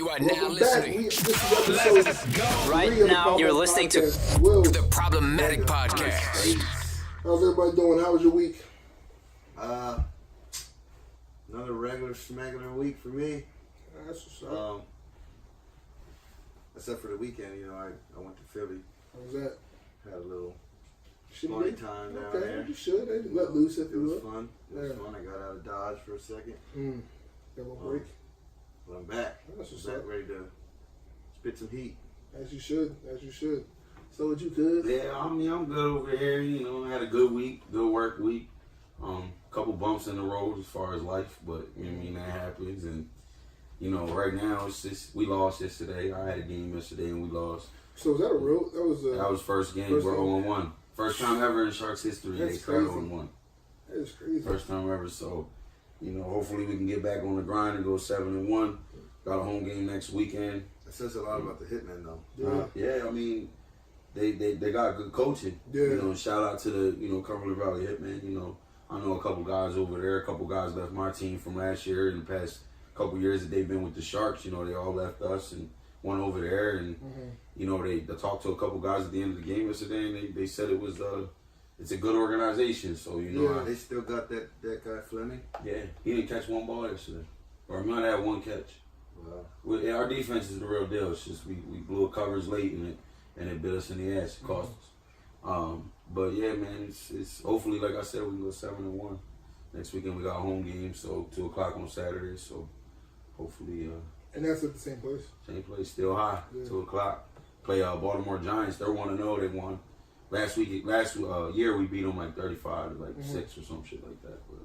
You are now Welcome listening. This is episode Right now, you're listening to the Problematic Podcast. How's everybody doing? How was your week? Another regular smagular week for me. That's what's up. Except for the weekend, I went to Philly. How was that? Had a little Shouldn't party be? time down Okay, there. you should. They let loose if It you was will. fun. It was fun. I got out of Dodge for a second. Got a little break. But I'm back. That's what's back up. ready to spit some heat. As you should. As you should. So what you good? Yeah, I'm good over here. I had a good week, good work week. Couple bumps in the road as far as life, but that happens. And right now it's just we lost yesterday. I had a game yesterday and we lost. So was that a real? That was first game. First We're game? 0-1. First time ever in Sharks history That's they started crazy. 0-1. That is crazy. First time ever. So hopefully we can get back on the grind and go 7-1. Got a home game next weekend. It says a lot about the Hitmen, though. Yeah. They got good coaching. Yeah. Shout out to the Cumberland Valley Hitmen. I know a couple guys over there. A couple guys left my team from last year. In the past couple years that they've been with the Sharks, they all left us and went over there. And they talked to a couple guys at the end of the game yesterday, and they said it was it's a good organization. So they still got that guy Fleming. Yeah, he didn't catch one ball yesterday, or he might have had one catch. Wow. Our defense is the real deal. It's just we blew a covers late and it bit us in the ass. It cost us. But yeah, man, it's hopefully, like I said, we can go 7-1. Next weekend we got a home game, so 2:00 on Saturday. So hopefully, And that's at the same place. same place, still high. Yeah. 2:00. Play Baltimore Giants. They're 1-0. They won last year. We beat them like 35 to 6 or some shit like that. But,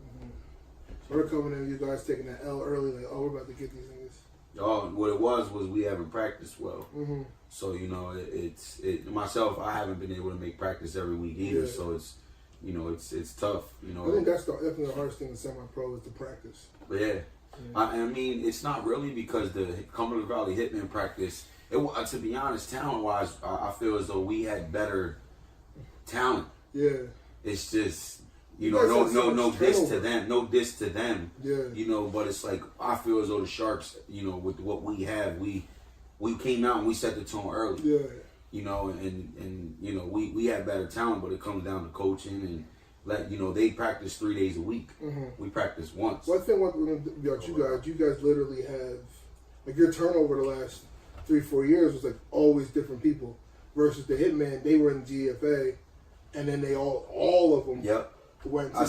So we're coming in, you guys taking that L early, like, oh, we're about to get these niggas. what it was we haven't practiced well. Mm-hmm. So it's myself. I haven't been able to make practice every week either. Yeah. So it's tough. I think that's definitely the hardest thing in semi-pro is the practice. But yeah, I mean it's not really because the Cumberland Valley Hitmen practice. To be honest, talent-wise, I feel as though we had better talent. Yeah. It's just You guys had so no much diss to turnover. them, no diss to them. Yeah. But it's like I feel as though the Sharks, with what we have, we came out and we set the tone early. Yeah. We had better talent, but it comes down to coaching and they practice 3 days a week. We practice once. One thing about you guys literally have, like, your turnover the last 3-4 years was like always different people versus the Hitman. They were in the GFA and then they all of them Yep. went to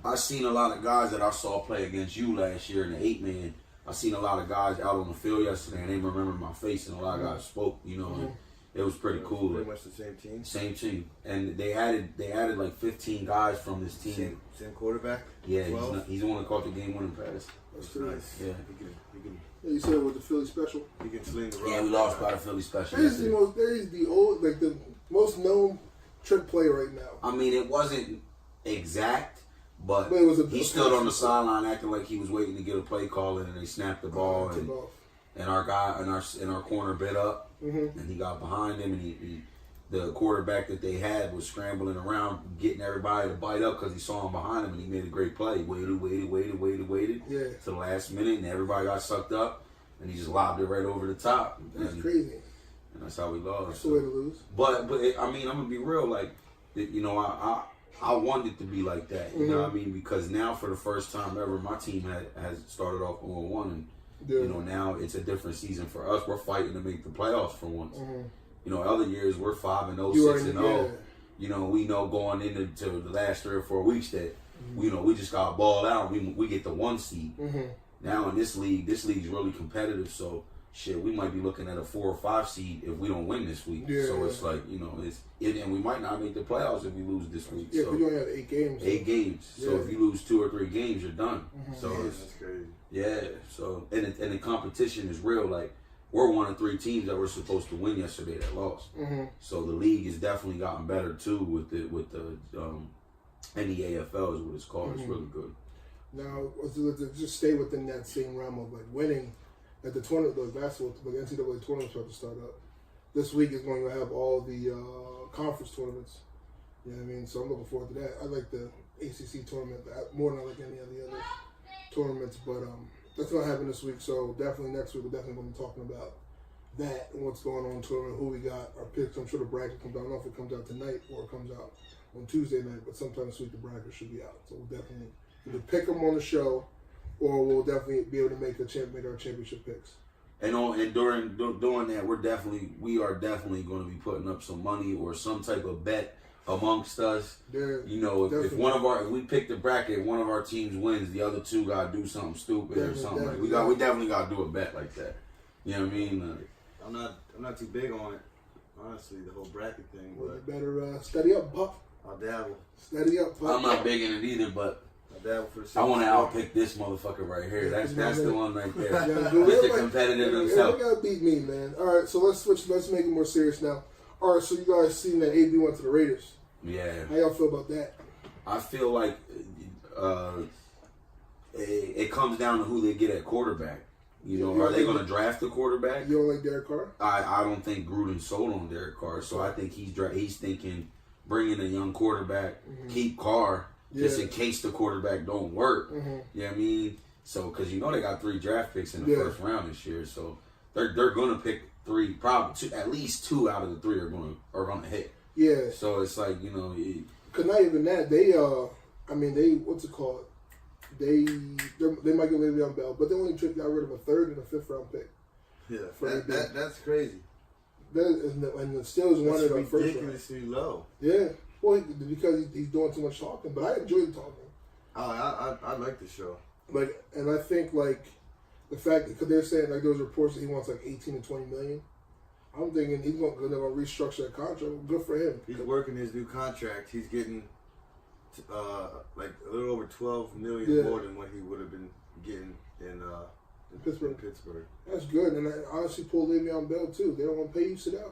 I seen a lot of guys that I saw play against you last year in the 8-man. I seen a lot of guys out on the field yesterday and they remember my face and a lot of guys spoke, and it was pretty cool. Pretty much the same team. Same team. And they added like 15 guys from this team. Same quarterback? Yeah, 12? he's the one that caught the game-winning pass. That's nice. Yeah. You said it was the Philly special. He can sling the rock. Yeah, we lost by the Philly special. That is the most known trick play right now. I mean, it wasn't exact, but But it was he stood on the sideline acting like he was waiting to get a play call in, and they snapped the ball, and our guy in our corner bit up, and he got behind him, and the quarterback that they had was scrambling around, getting everybody to bite up because he saw him behind him, and he made a great play. Waited Yeah. to the last minute, and everybody got sucked up, and he just lobbed it right over the top. That's crazy. And that's how we lost. That's the way to lose. But I'm gonna be real. Like, I wanted it to be like that. You know what I mean? Because now for the first time ever, my team has started off 0-1, and now it's a different season for us. We're fighting to make the playoffs for once. Other years we're 5-0, 6-0. We know going into the last 3 or 4 weeks that we just got balled out. We get the 1 seed. Now in this league's really competitive. So shit, we might be looking at a 4 or 5 seed if we don't win this week. Yeah. So it's like and we might not make the playoffs if we lose this week. Yeah, so because you only have 8 games. 8 games. Yeah. So if you lose 2 or 3 games, you're done. So That's crazy. yeah. So and the competition is real. Like we're one of 3 teams that were supposed to win yesterday that lost. So the league has definitely gotten better too with the NEAFL is what it's called. It's really good. Now, to just stay within that same realm of like winning, at the tournament, the basketball, the NCAA tournament's about to start up. This week is going to have all the conference tournaments. You know what I mean? So I'm looking forward to that. I like the ACC tournament more than I like any of the other tournaments. But That's going to happen this week. So definitely next week, we're definitely going to be talking about that and what's going on in the tournament, who we got, our picks. I'm sure the bracket comes out. I don't know if it comes out tonight or it comes out on Tuesday night, but sometime this week the bracket should be out. So we'll definitely either pick them on the show, or we'll definitely be able to make our championship picks. And during that, we are definitely going to be putting up some money or some type of bet amongst us. Yeah, you know, if if we pick the bracket, one of our teams wins, the other two got to do something stupid or something. Like we definitely got to do a bet like that. You know what I mean? I'm not too big on it, honestly. The whole bracket thing. Well, But you better study up, Pup. I'll dabble. Study up, Pup. I'm not big in it either, but I want to outpick this motherfucker right here. That's the one right there. Mr. Competitive himself. You gotta beat me, man. All right, so let's switch. Let's make it more serious now. All right, so you guys seen that AB went to the Raiders? Yeah. How y'all feel about that? I feel like it comes down to who they get at quarterback. You know, are they going to draft a quarterback? You don't like Derek Carr? I don't think Gruden sold on Derek Carr, so I think he's thinking bring in a young quarterback, keep Carr. Just in case the quarterback don't work. You know what I mean? So, because you know they got 3 draft picks in the first round this year, so they're going to pick 3, probably 2, at least 2 out of the 3 are going to hit. Yeah. So it's like, you know, because not even that, they what's it called? They might get Le'Veon Bell, but they only got rid of a 3rd and a 5th round pick. Yeah, that's crazy. And the Steelers wanted the first round. Ridiculously low. Yeah. Well, because he's doing too much talking, but I enjoy the talking. I like the show. Like, and I think like the fact because they're saying like those reports that he wants like 18 to 20 million. I'm thinking he's going to restructure that contract. Good for him. He's working his new contract. He's getting like a little over 12 million more than what he would have been getting in Pittsburgh. That's good, and I honestly pull Le'Veon Bell too. They don't want to pay you, sit down.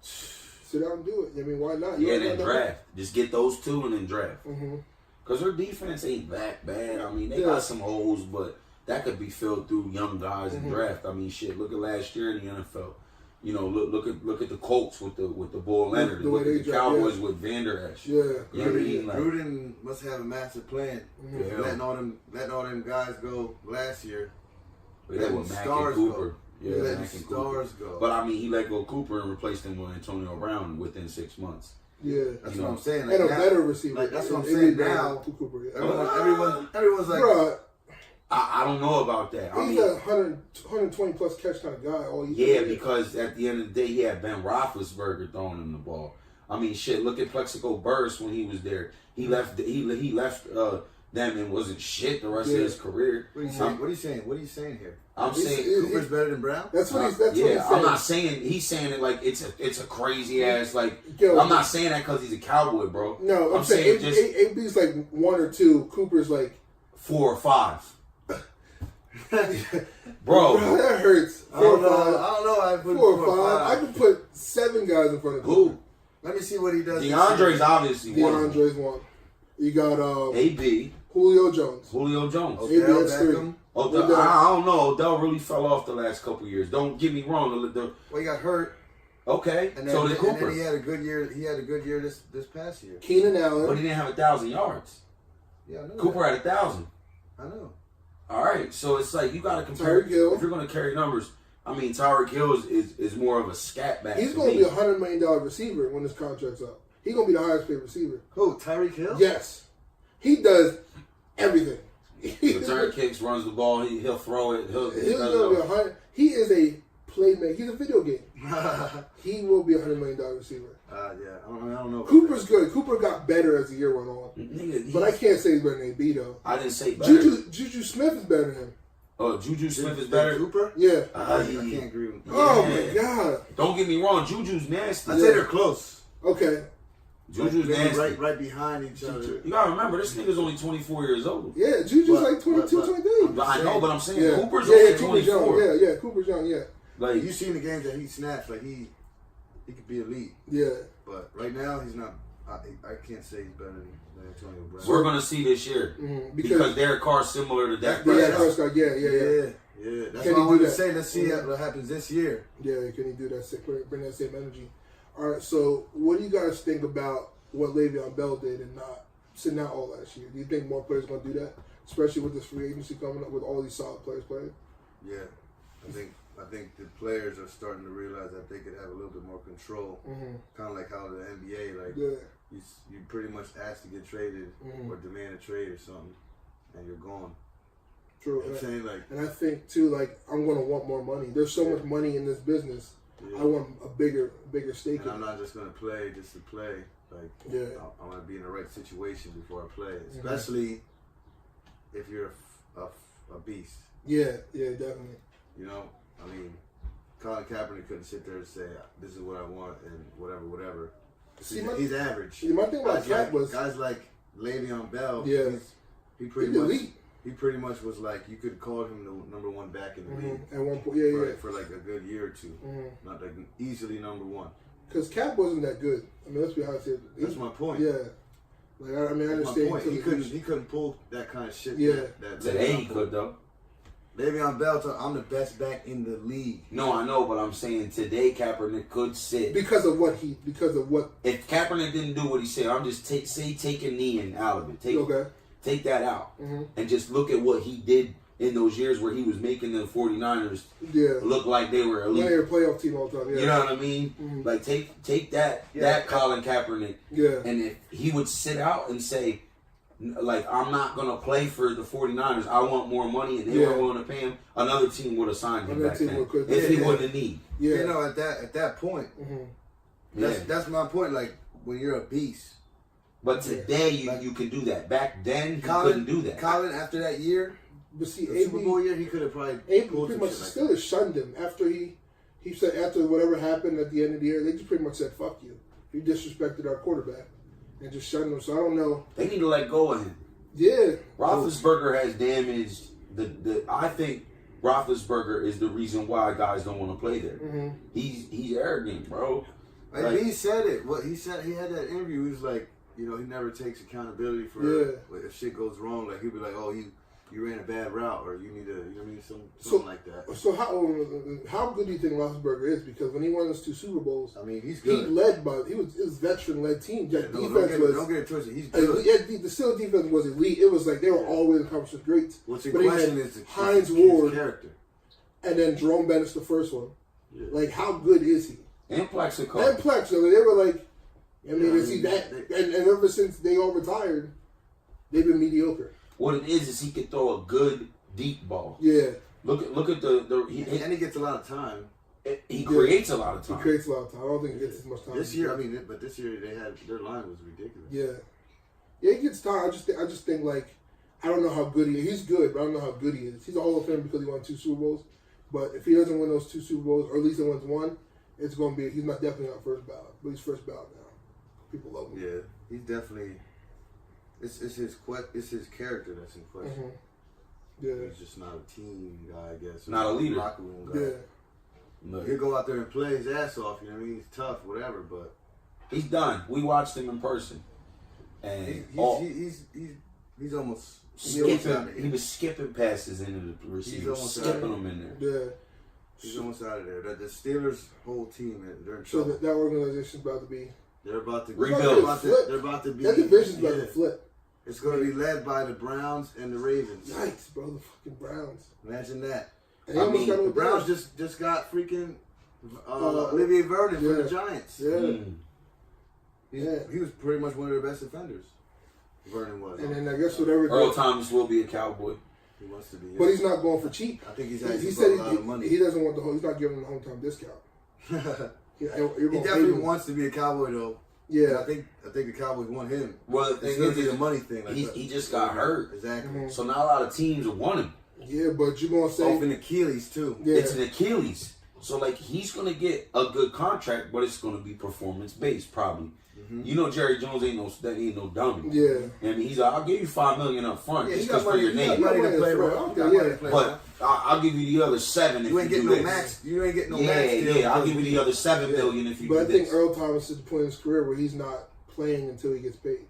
Sit down and do it. I mean, why not? Then draft. Just get those 2 and then draft. Because their defense ain't that bad. I mean, they got some holes, but that could be filled through young guys in draft. I mean, shit. Look at last year in the NFL. You know, look at the Colts with the Bull Leonard. Look at the Cowboys with Van Der Esch. Yeah. You know what I mean? Gruden must have a massive plan. Letting all them guys go last year. Yeah, with Mack and Cooper. Yeah, letting stars go. But I mean, he let go Cooper and replaced him with Antonio Brown within 6 months. Yeah, that's what I'm saying. Like and a better receiver. Like, that's what I'm saying now. Cooper, everyone's like, bruh, I don't know about that. He's a 120 plus catch kind of guy. All because at the end of the day, he had Ben Roethlisberger throwing him the ball. I mean, shit. Look at Plexico Burress when he was there. He left. He left them and wasn't shit the rest of his career. What are you saying? What are you saying here? I'm saying Cooper's better than Brown. That's what he's. That's what he's saying. I'm not saying he's saying it like it's a crazy ass like. I'm not saying that because he's a Cowboy, bro. No, I'm saying just AB's like 1 or 2. Cooper's like 4 or 5. Bro, that hurts. 4 or 5. I don't know. I put 4 or 5. I can put 7 guys in front of who? Let me see what he does. DeAndre's obviously DeAndre's one. You got AB. Julio Jones. Odell Beckham. Odell, I don't know. Odell really fell off the last couple years. Don't get me wrong. Well, he got hurt. Okay. And then, so did Cooper. And then he had a good year. He had a good year this past year. Keenan Allen. But he didn't have 1,000 yards. Yeah, I know. Cooper had 1,000. I know. All right. So it's like you got to compare. If you're going to carry numbers, I mean, Tyreek Hill is more of a scat back. He's going to be $100 million receiver when his contract's up. He's going to be the highest paid receiver. Who? Tyreek Hill? Yes. He does everything. Return kicks, runs the ball. He'll throw it. He's going to be 100. He is a playmaker. He's a video game. He will be $100 million receiver. Yeah. I don't know. Cooper's good. Cooper got better as the year went on. But I can't say he's better than AB though. I didn't say better. Juju Smith is better than him. Oh, Juju Smith is better than Cooper? Yeah. I can't agree with him. Oh my God. Don't get me wrong. Juju's nasty. I'd say they're close. Okay. Juju's nasty. Right behind each other. You gotta remember, this nigga's only 24 years old. Yeah, Juju's like 22, 23. I know, but I'm saying Cooper's only 24. Yeah, Cooper's young, yeah. Like, you seen the games that he snatched, like he could be elite. Yeah. But right now he's not. I can't say he's better than Antonio Brown. We're gonna see this year because Derek Carr's similar to Dak Prescott. Yeah. That's what I wanted to say. Let's see what happens this year. Yeah, can he do that? Bring that same energy. All right. So, what do you guys think about what Le'Veon Bell did and not sitting out all last year? Do you think more players are gonna do that? especially with this free agency coming up with all these solid players playing. Yeah, I think the players are starting to realize that they could have a little bit more control. Kind of like how the NBA, like you pretty much ask to get traded or demand a trade or something, and you're gone. True. You know what I'm saying, like, and I think too, like I'm gonna want more money. There's so much money in this business. Yeah. I want a bigger stake. And I'm not just gonna play just to play. Like, I want to be in the right situation before I play, especially if you're a beast. Yeah, definitely. You know, I mean, Colin Kaepernick couldn't sit there and say, "This is what I want," and whatever. See, he's average. See, my thing about Cap was guys like Le'Veon Bell. Yeah, he pretty much was like, you could call him the number one back in the league at one point. For like a good year or two, not like easily number one. Because Cap wasn't that good. I mean, let's be honest here. That's my point. Yeah, like I understand. He couldn't pull that kind of shit. Yeah, today he could though. Le'Veon Bell, I'm the best back in the league. No, I know, but I'm saying today Kaepernick could sit because of what. If Kaepernick didn't do what he said, I'm just take a knee and out of it. Take that out and just look at what he did in those years where he was making the 49ers look like they were elite. They were a playoff team all the time. Yeah. You know what I mean? Like take that Colin Kaepernick. Yeah. And if he would sit out and say, like, I'm not going to play for the 49ers. I want more money, and they were willing to pay him. Another team would have signed him back then. If he wouldn't have need. Yeah. You know, at that point, that's my point. Like, when you're a beast. But today you can do that. Back then, couldn't do that. Colin, after that year, but see, the Super Bowl year, he could have probably pretty much still shunned him after he said after whatever happened at the end of the year. They just pretty much said, "Fuck you." You disrespected our quarterback. And just shutting him. So I don't know. They need to let go of him. Yeah. Roethlisberger has damaged the. I think Roethlisberger is the reason why guys don't want to play there. He's arrogant, bro. Like, he said it. What he said, he had that interview. He was like, you know, he never takes accountability for if shit goes wrong. Like, he'll be like, "Oh, you ran a bad route, or you need to, you know what I mean, something like that." So how good do you think Roethlisberger is? Because when he won those 2 Super Bowls, I mean, he's good. It was veteran-led team. Don't get it twisted. He's good. The Steelers defense was elite. It was like they were always in conference with greats. What's in question is Hines Ward, character, and then Jerome Bettis, the first one. Yeah. Like, how good is he? And Plexico. And Plexico. They were like, I mean, is he that? And ever since they all retired, they've been mediocre. What it is he could throw a good deep ball. Yeah. Look at the and he gets a lot of time. He creates a lot of time. He creates a lot of time. I don't think he gets as much time. This year, I mean, but this year their line was ridiculous. Yeah, he gets time. I just think, like, I don't know how good he is. He's good, but I don't know how good he is. He's a Hall of Famer because he won 2 Super Bowls. But if he doesn't win those 2 Super Bowls, or at least he wins one, it's going to be. He's definitely not first ballot, but he's first ballot now. People love him. Yeah, he's definitely. It's his character that's in question. Yeah, he's just not a team guy, I guess. Not a leader. Locker room guy. Yeah, he'll go out there and play his ass off. You know what I mean? He's tough, whatever. But he's done. We watched him in person, and he's almost skipping. He was skipping passes into the receiver, skipping them in there. Yeah, he's almost out of there. The Steelers' whole team, they're in trouble. So that organization's about to be. They're about to rebuild. They're about to be. That division's about to flip. It's going to be led by the Browns and the Ravens. Yikes, bro! The fucking Browns. Imagine that. And the Browns just got freaking Olivier Vernon for the Giants. Yeah. He was pretty much one of their best defenders. Vernon was. And then I guess whatever. Earl Thomas will be a Cowboy. He wants to be. But he's not going for cheap. I think he said a lot of money. He doesn't want he's not giving him the hometown discount. He definitely wants to be a Cowboy though. Yeah, I think the Cowboys want him. Well, the thing is, a money thing. Like he just got hurt. Exactly. So not a lot of teams want him. Yeah, but you're gonna say off an Achilles too. Yeah. It's an Achilles. So like he's gonna get a good contract, but it's gonna be performance based probably. You know, Jerry Jones ain't no dummy. Yeah, I mean, he's like, I'll give you $5 million up front just because for your name. But I'll give you the other $7 if you get do no this. max. You ain't getting no max. Yeah, I'll give you the other $7 million if you do this. But I think Earl Thomas is at the point in his career where he's not playing until he gets paid.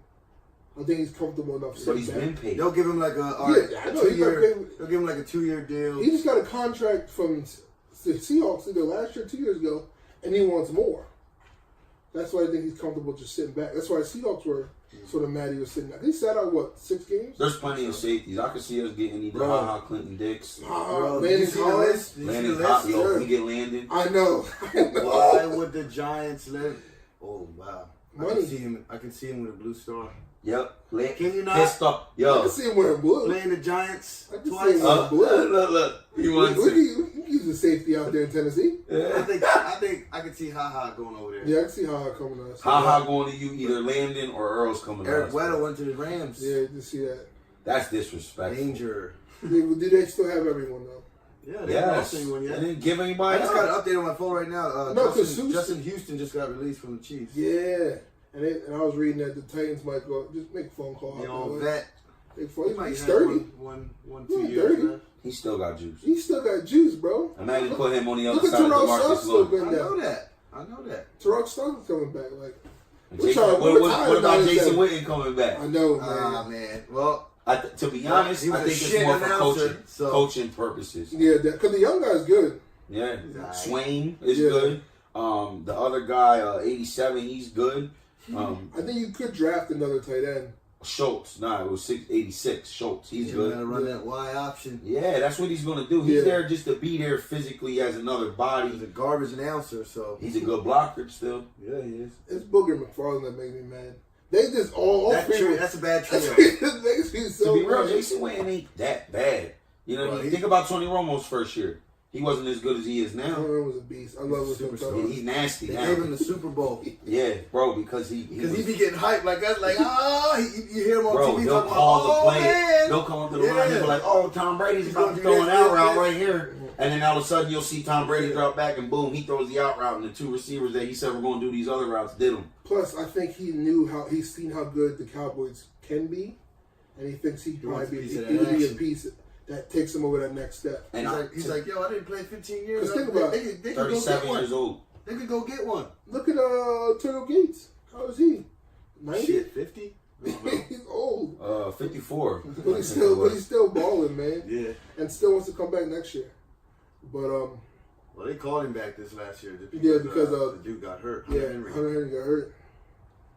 I think he's comfortable enough. But he's been paid. They'll give him like a 2-year. They'll give him like a 2-year deal. He just got a contract from the Seahawks either last year or 2 years ago, and he wants more. That's why I think he's comfortable just sitting back. That's why the Seahawks were sort of mad he was sitting back. He sat out, what, 6 games? There's plenty of safeties. I could see us getting either HaHa Clinton Dix. Landon Collins. Landon Collins. We get Landon. I know. Why would the Giants let? Oh wow! Money. I can see him with a blue star. Yep. Can you not? Pissed off. I Yo. can see him wearing blue. Playing the Giants I can twice. see him wearing blue. Look. He We wants to. can use the safety out there in Tennessee. I think I can see HaHa going over there. Yeah, I can see how coming to us. HaHa going to you, either Landon or Earl's coming to Eric us. Weddle went to the Rams. Yeah, you see that. That's disrespectful. Danger. Do they still have everyone, though? Yeah, they Yes. haven't anyone They yet. didn't give I anybody just up. got an update on my phone right now. No, 'cause Justin Houston just got released from the Chiefs. Yeah. And I was reading that the Titans might go, just make a phone call. You know, vet. He's 30. One, Yeah, 2 years 30. left. He still got juice. He still got juice, bro. Imagine put him on the Look other at side of Terrell Marcus Suggs Lewis. been I there. know that. I know that. Terrell Suggs coming back. Like, Jason, tired what about of Jason that. Witten coming back? I know, man. Ah man. Well, To be honest, He was I a think it's shit more for announcer, so- coaching purposes. Yeah, because the young guy's good. Yeah, Right. Swain is Yeah. good. The other guy, 87, he's good. I think you could draft another tight end. Schultz, it was 86. Schultz, he's he's good. gonna run that Y option. Yeah, that's what he's gonna do. He's Yeah. there just to be there physically as another He's body. a garbage announcer, so He's a good blocker still. yeah, he is. It's Booger McFarland that makes me mad. They just all three. That's a bad trio. That makes me so To be real, mad. Jason Witten ain't that bad. You know what I mean? Think about Tony Romo's first year. He wasn't as good as he is now. Cameron was a beast. I love He's a him. superstar. He's nasty They now. gave him the Super Bowl Yeah, bro, because he because was- he be getting hyped like us, like you hear him on Bro, TV he'll talking call about, the oh play. man, He'll come up to the line. He'll be like, "Oh, Tom Brady's about to He's throw gonna an do out this, route this, right here," and then all of a sudden you'll see Tom Brady drop back and boom, he throws the out route, and the two receivers that he said were going to do these other routes did them. Plus, I think he's seen how good the Cowboys can be, and he thinks he wants might a be piece of that he could be a action. piece that takes him over that next step. And he's like, yo, I didn't play 15 years. 'Cause think about they it. could go get 37 one. years old. They could go get one. Look at Turtle Gates. How is he? 90? Shit, 50. He's old, 54. but he's still balling, man, Yeah. and still wants to come back next year. But Well, they called him back this last year. because the dude got hurt. yeah, Henry. Hunter Henry got hurt.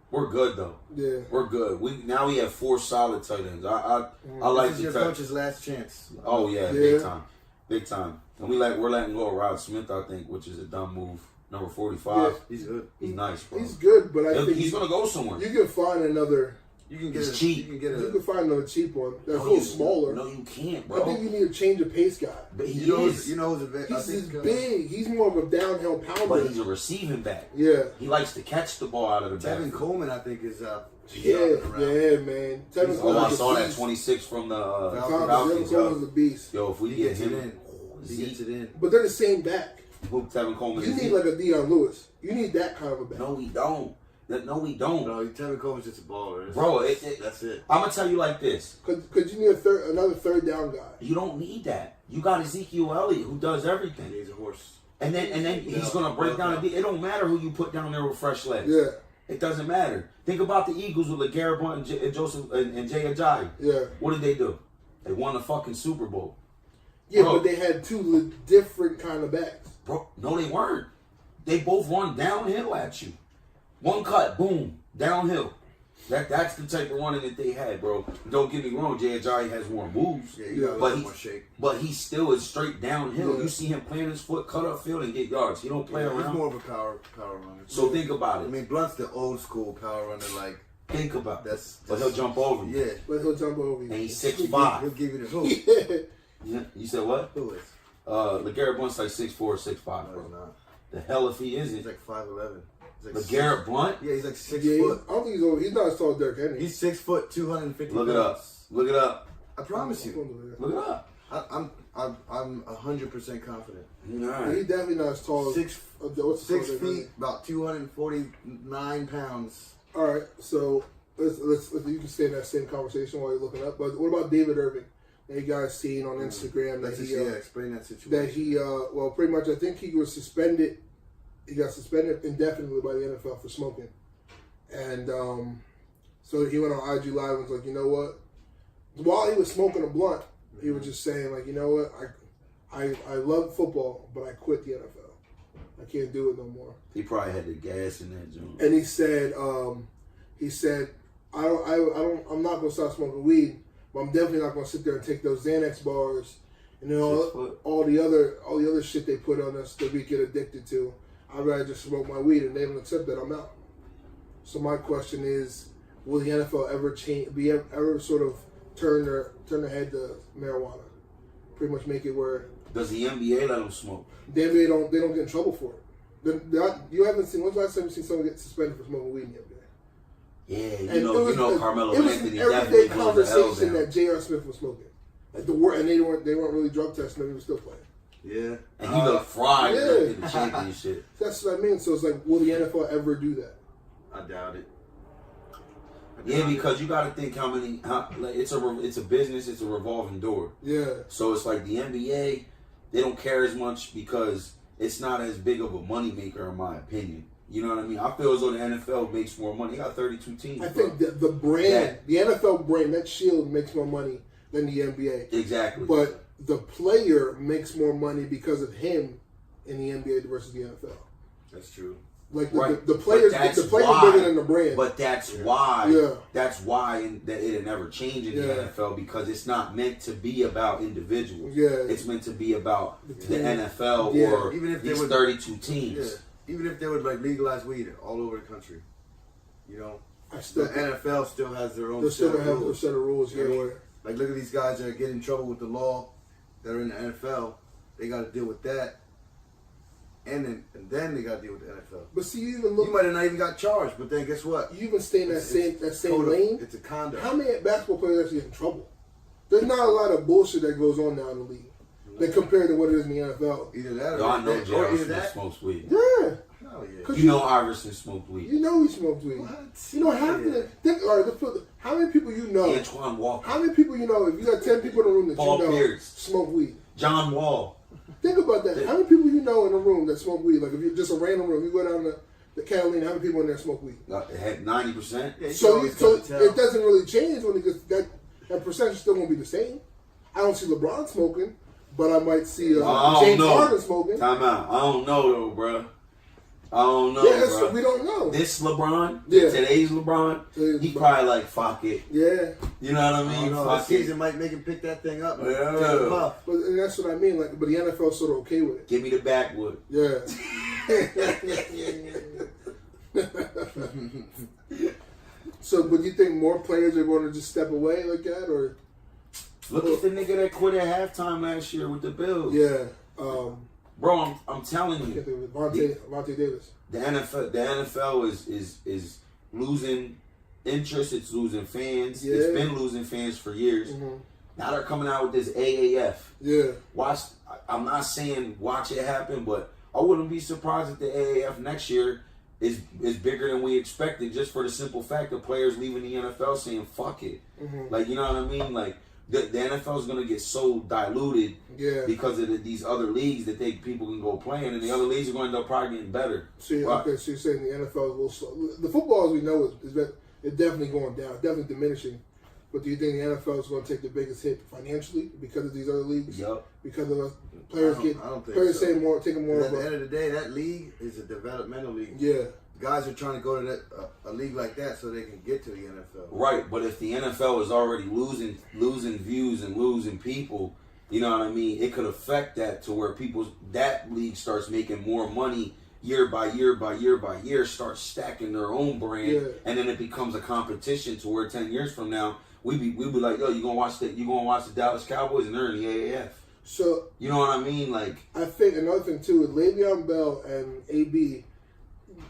We're good though. Yeah, We're good. We have 4 solid tight ends. I like This is the your tight. coach's last chance. Oh yeah, Yeah. big time. And we're letting go of Rod Smith, I think, which is a dumb move. Number 45. Yeah. He's good. He's nice, bro. he's good, but I think He's gonna go somewhere. you can find another. You can get He's cheap. You can get You can find another cheap one that's a No, little smaller. No, you can't, I bro. think you need a change of pace guy. But he you know is. who's a vet. I He's think, just big. He's more of a downhill pounder. But he's a receiving back. Yeah. He likes to catch the ball out of the Tevin back. Coleman, I think, is Yeah, man. Tevin Oh, I Coleman's saw a that beast. 26 from the Falcons. Falcons. Tevin Coleman's a beast. Yo, if we He get gets it him, in. He gets it in. But they're the same back. who Tevin Coleman You is. need like a Deion Lewis. You need that kind of a back. No, we don't. No, we don't. No, Tevin Coleman's just a baller. Bro, That's it. I'm gonna tell you like this. Because you need another third down guy. You don't need that. You got Ezekiel Elliott who does everything, He's a horse. and then he's gonna break down the. It don't matter who you put down there with fresh legs. Yeah, It doesn't matter. Think about the Eagles with LeGarrette Blount and Joseph and Jay Ajayi. yeah. What did they do? They won the fucking Super Bowl. Yeah, Bro. but they had two different kind of backs. Bro, no, they weren't. They both run downhill at you. One cut, boom, downhill. That's the type of running that they had, bro. Don't get me wrong, Jay Ajayi has more moves, Yeah, he got a but lot more shape. he still is straight downhill. Yeah. You see him plant his foot, cut up field, and get yards. He don't play He's around. more of a power runner. So think about I it. mean, Blunt's the old school power runner. Like Think about it. that's. But he'll jump over you. Yeah. But he'll jump over you. And he's He'll 6'5". give you the hoop. Yeah. Yeah. You said what? Who is? LeGarrette Blount's like 6'4", 6'5", No, bro. he's not. The hell if he He's isn't. like 5'11". He's like LeGarrette Blount? Yeah, he's like 6 Yeah, foot. I don't think he's over. He's not as tall as Derrick Henry. He's 6 foot, 250. Look it up. pounds. Look it up. I promise you. Look it up. I'm 100% confident. All He's right. definitely not as tall as what's the 6 tall Derrick feet, about 249 pounds. Henry? All right, so let's you can stay in that same conversation while you're looking up. But what about David Irving? That you guys seen on Instagram Let's that just, he explain that situation. that he well pretty much I think he was suspended. He got suspended indefinitely by the NFL for smoking, and so he went on IG Live and was like, you know what? While he was smoking a blunt, he was just saying like, you know what? I love football, but I quit the NFL. I can't do it no more. He probably had the gas in that joint. And he said, I'm not gonna stop smoking weed, but I'm definitely not gonna sit there and take those Xanax bars and then all the other shit they put on us that we get addicted to. I'd rather just smoke my weed, and they don't accept that I'm out. So my question is, will the NFL ever ever sort of turn their head to marijuana? Pretty much make it where. Does the NBA let them smoke? The NBA they don't get in trouble for it. You haven't seen. When's the last time you seen someone get suspended for smoking weed in the NBA? Yeah, you know, Carmelo Anthony. It was an everyday conversation that J.R. Smith was smoking. And they weren't really drug testing him. He was still playing. Yeah, and he looked fried in the championship. That's what I mean. So it's like, will the NFL ever do that? I doubt it. Because you got to think it's a business. It's a revolving door. Yeah. So it's like the NBA, they don't care as much because it's not as big of a moneymaker, in my opinion. You know what I mean? I feel as though the NFL makes more money. They got 32 teams. I think the brand, the NFL brand, that shield makes more money than the NBA. Exactly. But the player makes more money because of him in the NBA versus the NFL. That's true. Like the players bigger than the brand. But that's why. Yeah. That's why that it'll never change in the NFL, because it's not meant to be about individuals. Yeah. It's meant to be about the NFL or even if these 32 teams. Yeah. Even if they would legalize weed all over the country, you know, the NFL still has their own set of rules. Yeah. Like, look at these guys that get in trouble with the law that are in the NFL. They got to deal with that, and then they got to deal with the NFL. But see, you might have not even got charged, but then guess what? You even stay in that same lane. It's a conduct. How many basketball players actually get in trouble? There's not a lot of bullshit that goes on now in the league. They compared to what it is in the NFL. Either that I know J.R. Smith smokes weed. Yeah. Hell yeah. You know Iverson smoked weed. You know he smoked weed. What? You know how many people you know? Antoine Walker. How many people you know? If you got 10 people in the room that Paul you know Pierce. smoke weed. John Wall. Think about that. How many people you know in a room that smoke weed? Like if you're just a random room, you go down the Catalina, how many people in there smoke weed? 90%. Yeah, so it doesn't really change when it gets that percentage still won't be the same. I don't see LeBron smoking. But I might see James Harden smoking. Time out. I don't know though, bro. I don't know. Yeah, bro. We don't know. This LeBron, today's LeBron, he probably like fuck it. Yeah. You know what I mean? Fuck season might make him pick that thing up. Yeah. And that's what I mean. Like, but the NFL's sort of okay with it. Give me the backwood. Yeah. So, but do you think more players are going to just step away like that, or? Look at the nigga that quit at halftime last year with the Bills. Yeah. Bro, I'm telling you. Vontae Davis. The NFL is losing interest. It's losing fans. Yeah. It's been losing fans for years. Mm-hmm. Now they're coming out with this AAF. Yeah. I'm not saying watch it happen, but I wouldn't be surprised if the AAF next year is bigger than we expected, just for the simple fact of players leaving the NFL saying fuck it. Mm-hmm. Like, you know what I mean? Like, the NFL is going to get so diluted because of these other leagues that people can go playing, and the other leagues are going to end up probably getting better. So you're saying the NFL will slow. The football, as we know, is definitely going down, definitely diminishing. But do you think the NFL is going to take the biggest hit financially because of these other leagues? Yep. Because of players taking more. At the end of the day, that league is a developmental league. Yeah. Guys are trying to go to a league like that so they can get to the NFL. Right, but if the NFL is already losing views and losing people, you know what I mean? It could affect that to where that league starts making more money year by year by year by year, starts stacking their own brand, and then it becomes a competition to where 10 years from now we be like, yo, you gonna watch the Dallas Cowboys and they're in the AAF. So you know what I mean? Like, I think another thing too is Le'Veon Bell and AB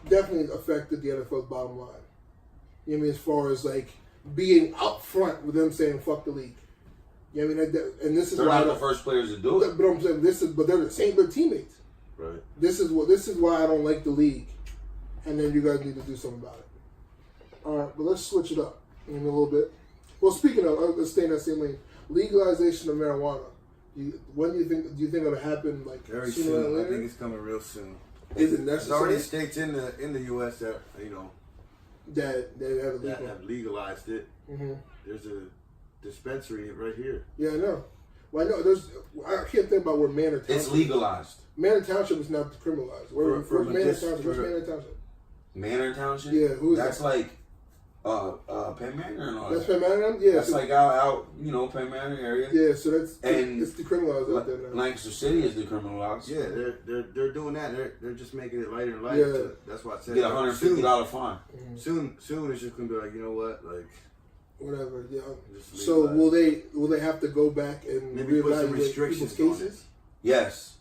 definitely affected the NFL's bottom line. You know what I mean? As far as like being up front with them saying fuck the league. You know what I mean? And this is they're not the first players to do it. But I'm saying but they're the same, they're teammates. Right. This is why I don't like the league. And then you guys need to do something about it. All right, but let's switch it up in a little bit. Well, speaking of, let's stay in that same lane. Legalization of marijuana. When do you think it'll happen? Like very soon. I think it's coming real soon. Is it necessary? There's already states in the U.S. that that have legalized it. Mm-hmm. There's a dispensary right here. Yeah, I know. Well, I know I can't think about where Manor Township. It's legalized. Manor Township is not decriminalized. Where's Manor Township? Where's Manor Township? Manor Township? Yeah, who is that's that? like Penn Manor and all That's that. Penn Manor? Yeah. That's like out, Penn Manor area. Yeah, so it's And decriminalized out there now. Lancaster City is decriminalized. Yeah, they're doing that. They're just making it lighter and lighter. Yeah. That's why I said Get a $150 fine. soon it's just gonna be like, you know what, like whatever. Yeah. just So legalize. will they have to go back and Maybe put some reevaluate restrictions people's on it. cases? Yes.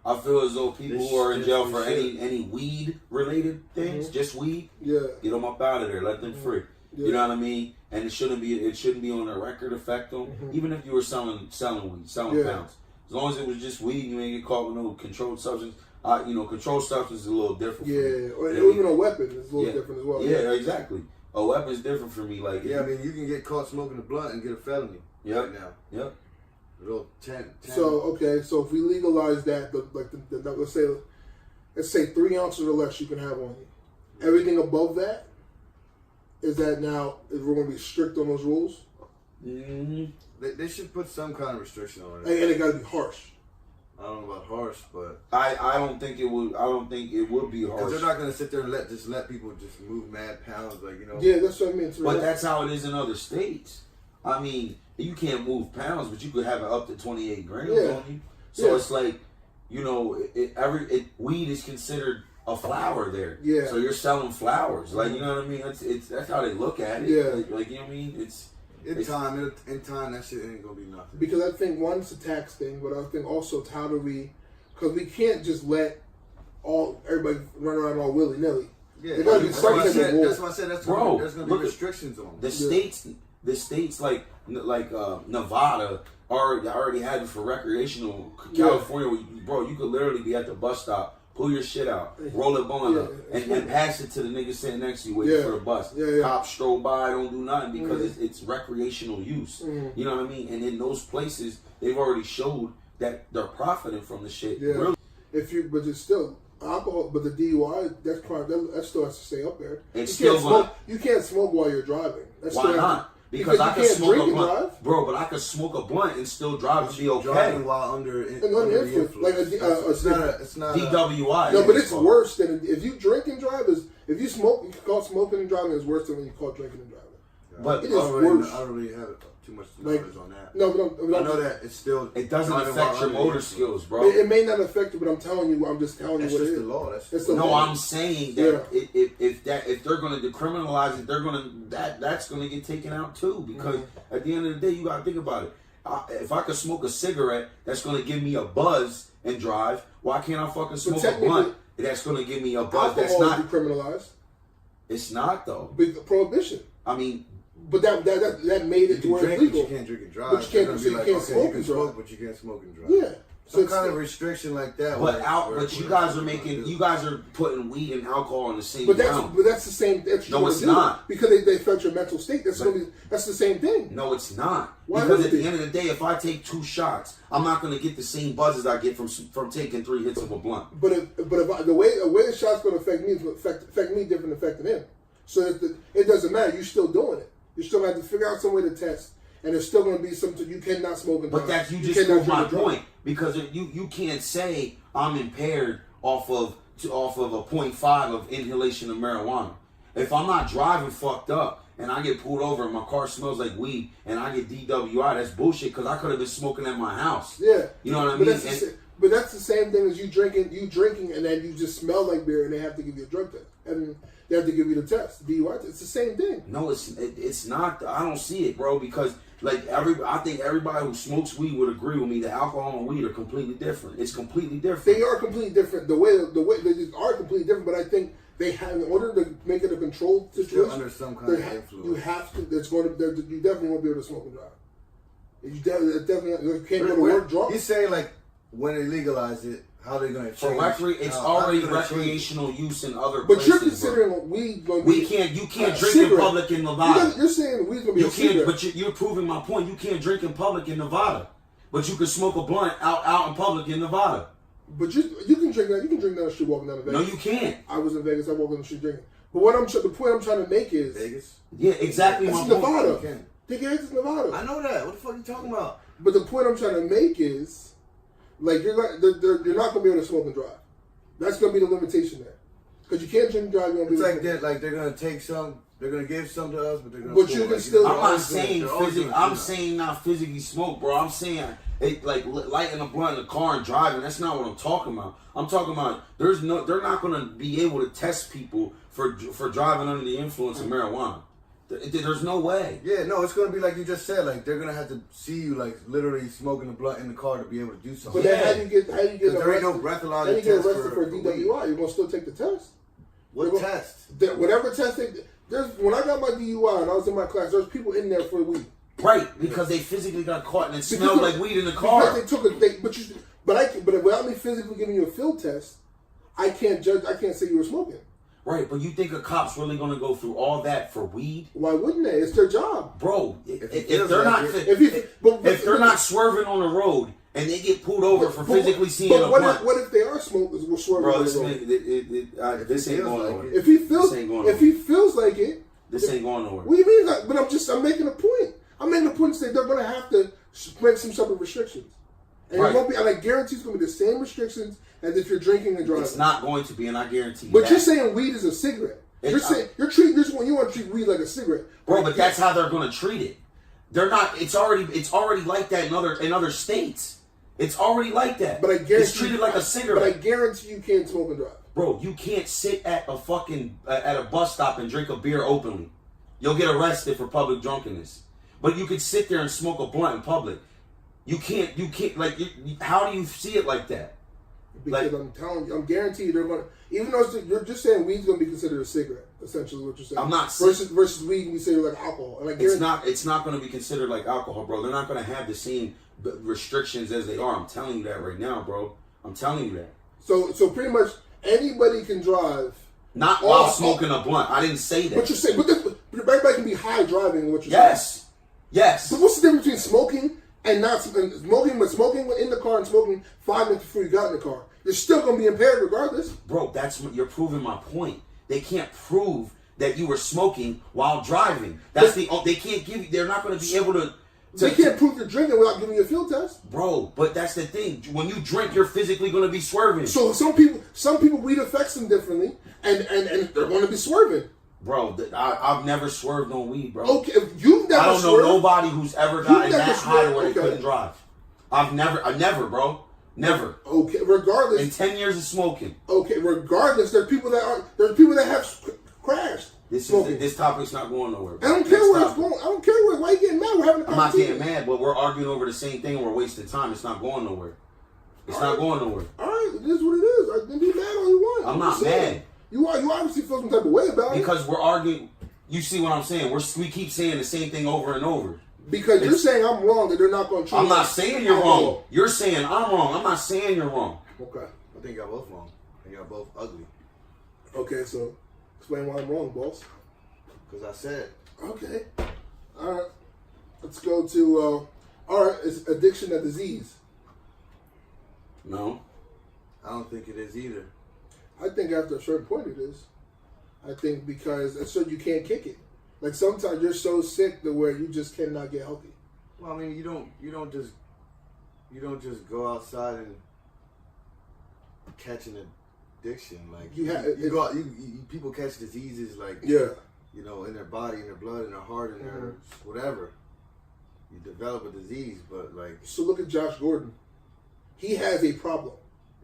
I feel as though people This- who are in this- jail this for shit. any weed related things, just weed, Yeah. get them up out of there. Let them free. Yeah. You know what I mean? And it shouldn't be on their record affect them. Even if you were selling weed, selling Yeah. pounds. As long as it was just weed, you ain't get caught with no controlled substance. Controlled substance is a little different. Yeah. For me. Or You know, even a weapon is a little yeah. different as well. Yeah, exactly. A weapon's different for me. Like, Yeah, I mean, you can get caught smoking a blunt and get a felony Yep. right now. Yep. A little 10. So if we legalize that, let's say 3 ounces or less you can have on you. Everything above that, is that now is we're going to be strict on those rules, Mm-hmm. They should put some kind of restriction on and it. it got to be harsh. I don't know about harsh, but I don't think it would. I don't think it would be because harsh. they're not gonna sit there and let people just move mad pounds, like, you know. Yeah, that's what I mean. But that's how it is in other states. I mean, you can't move pounds, but you could have it up to 28 grams Yeah. on you. So Yeah. it's like, weed is considered a flower there. Yeah. So you're selling flowers, like, you know what I mean? That's how they look at it. Yeah. Like, you know what I mean? In time, that shit ain't gonna be nothing. Because I think one, it's a tax thing, but I think also it's how do we, because we can't just let everybody run around all willy nilly. Yeah, There gotta be that's why I something said. more. That's why I said there's Bro, gonna be look at restrictions on The them. states like Nevada already had it for recreational. Yeah. California, you could literally be at the bus stop, pull your shit out, roll a blunt up, and pass it to the nigga sitting next to you waiting for the bus. Yeah. Cops stroll by, don't do nothing because it's recreational use. Mm-hmm. You know what I mean? And in those places, they've already showed that they're profiting from the shit. Yeah. Really. But it's still alcohol. But the DUI, that still has to stay up there. It's You can't still smoke. You can't smoke while you're driving. That's Why still not? Because I you can can't smoke drink a and blunt, drive? bro. But I can smoke a blunt and still drive and be okay. Driving while under And under the influence, influence. like It's not. DWI. No, but it's called. worse than if you drink and drive. If you smoke, you call smoking and driving is worse than when you call drinking and driving. But It I is don't worse. really have too much Like, knowledge on that. No, I know that it's still. It doesn't driving affect while your under motor the skills, influence. bro. It may not affect you, but I'm telling you. I'm just telling That's you what just it the is. law. It's the No, law. I'm saying that if they're gonna decriminalize it, that's gonna get taken out too. Because at the end of the day, you gotta think about it. If I could smoke a cigarette, that's gonna give me a buzz and drive. Why can't I fucking smoke a technically, blunt? That's gonna give me a buzz. That's Alcohol not. is decriminalized. It's not though. Big prohibition. I mean, But that made it to You where can it's drink, but legal. you can't drink and drive. But you can't- They're so gonna you be can't like, smoke you can and drive. smoke, but you can't smoke and drive. Yeah. So Some it's kind of still- restriction like that. but you guys are making. You guys are putting weed and alcohol in the same But realm. that's the same. That's No, what it's they do. not. Because they affect your mental state. That's the same thing. No, it's not. Why Because would at it the be? end of the day, if I take 2 shots, I'm not going to get the same buzz as I get from taking 3 hits of a blunt. But the way the shot's going to affect me is going to affect me different than affecting him. So it doesn't matter. You're still doing it. You still have to figure out some way to test, and there's still going to be something you cannot smoke and But drive. that you just cannot proved my drink and drive. point, because you can't say I'm impaired off of a 0.5 of inhalation of marijuana. If I'm not driving fucked up and I get pulled over and my car smells like weed and I get DWI, that's bullshit because I could have been smoking at my house. Yeah. You know what I But mean? but that's the same thing as you drinking, and then you just smell like beer, and they have to give you a drug test, and they have to give you the test, DUI test. It's the same thing. No, it's not. I don't see it, bro. Because I think everybody who smokes weed would agree with me that alcohol and weed are completely different. It's completely different. They are completely different. The way they just are completely different. But I think they have, in order to make it a controlled Still situation, under some kind of influence. you have to. That's going to. You definitely won't be able to smoke and drive. You definitely you can't go to work drunk. You say like when they legalize it, how they going to For change? it's how already they gonna change? recreational use in other But places. you're considering weed going to be. You can't a drink cigarette. in public in Nevada. You're saying weed's going to be You a can't, cigarette. but you're proving my point. You can't drink in public in Nevada, but you can smoke a blunt out in public in Nevada. But you can drink that. You can drink down the street walking down to Vegas. No, you can't. I was in Vegas. I walked down the street drinking. But the point I'm trying to make is Vegas. Yeah, exactly. it's My Nevada. point. It's Nevada. I know that. What the fuck are you talking about? But the point I'm trying to make is, like, you're not going to be able to smoke and drive. That's going to be the limitation there. Because you can't drink and drive. It's like they're going to take some. They're going to give some to us, but they're going to. But you can still. I'm not saying physically. I'm saying not physically smoke, bro. I'm saying it like lighting a blunt in the car and driving. That's not what I'm talking about. I'm talking about they're not going to be able to test people for driving under the influence of marijuana. There's no way. Yeah, no, it's gonna be like you just said. Like they're gonna have to see you like literally smoking a blunt in the car to be able to do something. But then how do you get there ain't no breathalyzer how do you get arrested for weed. DWI? You're gonna still take the test. What test? Whatever test when I got my DUI and I was in my class, there's people in there for weed. Right, because they physically got caught and it smelled like weed in the car. Because they took but without me physically giving you a field test, I can't judge. I can't say you were smoking. Right, but you think a cop's really going to go through all that for weed? Why wouldn't they? It's their job, bro. If they're not swerving on the road and they get pulled over for physically seeing a blunt, what if they are swerving bro, on the road? This ain't going nowhere. If he feels like it, this ain't going nowhere. What do you mean? But I'm making a point. I'm making a point to say they're going to have to make some sort of restrictions, and it won't be. And I guarantee it's going to be the same restrictions as if you're drinking and driving. It's not going to be, and I guarantee you. But you're saying weed is a cigarette. You're treating this one. You want to treat weed like a cigarette, bro? But that's how they're going to treat it. They're not. It's already like that in other states. It's already like that. But I guarantee it's treated like a cigarette. But I guarantee you can't smoke and drive. Bro, you can't sit at a fucking at a bus stop and drink a beer openly. You'll get arrested for public drunkenness. But you could sit there and smoke a blunt in public. You can't. Like, how do you see it like that? Because I'm telling you, I'm guaranteed they're going to. Even though you're just saying weed's going to be considered a cigarette, essentially what you're saying. I'm not versus weed, we say like alcohol. And it's not going to be considered like alcohol, bro. They're not going to have the same restrictions as they are. I'm telling you that right now, bro. I'm telling you that. So pretty much anybody can drive. Not while smoking a blunt. I didn't say that. What you're saying, but everybody can be high driving. What you're saying? Yes. But what's the difference between smoking and not smoking? But smoking in the car and smoking 5 minutes before you got in the car, you're still gonna be impaired regardless. Bro, that's what you're proving my point. They can't prove that you were smoking while driving. They can't give you. They're not gonna be able to. They can't prove you're drinking without giving you a field test. Bro, but that's the thing. When you drink, you're physically gonna be swerving. So some people weed affects them differently, and they're gonna be swerving. Bro, I've never swerved on weed, bro. Okay, you've never. I don't know nobody who's ever gotten that high where they couldn't drive. I never, bro. Never. Okay, regardless. In 10 years of smoking. Okay, regardless, there's people that have crashed. This topic's not going nowhere, bro. I don't care where it's going. I don't care where. Why are you getting mad? We're having a conversation. I'm not getting mad, but we're arguing over the same thing and we're wasting time. It's not going nowhere. It's not going nowhere. All right, it is what it is. Then be mad all you want. I'm not mad. You obviously feel some type of way about it. Because we're arguing. You see what I'm saying? We keep saying the same thing over and over. Because you're saying I'm wrong that they're not going to treat. I'm not saying you're wrong. You're saying I'm wrong. I'm not saying you're wrong. Okay. I think y'all both wrong. I think y'all both ugly. Okay, so explain why I'm wrong, boss. Because I said. Okay. All right. Let's go to. All right, is addiction a disease? No. I don't think it is either. I think after a certain point it is. I think because so you can't kick it. Like sometimes you're so sick to where you just cannot get healthy. Well, I mean, you don't just go outside and catch an addiction. Like people catch diseases like in their body, in their blood, in their heart, in their whatever. You develop a disease, but like so. Look at Josh Gordon. He has a problem.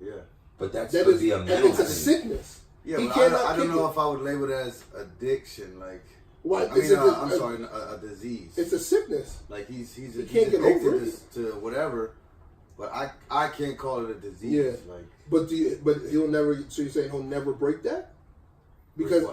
Yeah, but that is be a mental it's a sickness. Yeah, but I don't know if I would label it as addiction. Like, why? I mean, I'm sorry, a disease. It's a sickness. Like he's can't get over it to whatever, but I can't call it a disease. Yeah. Like, but he'll never. So you're saying he'll never break that? Because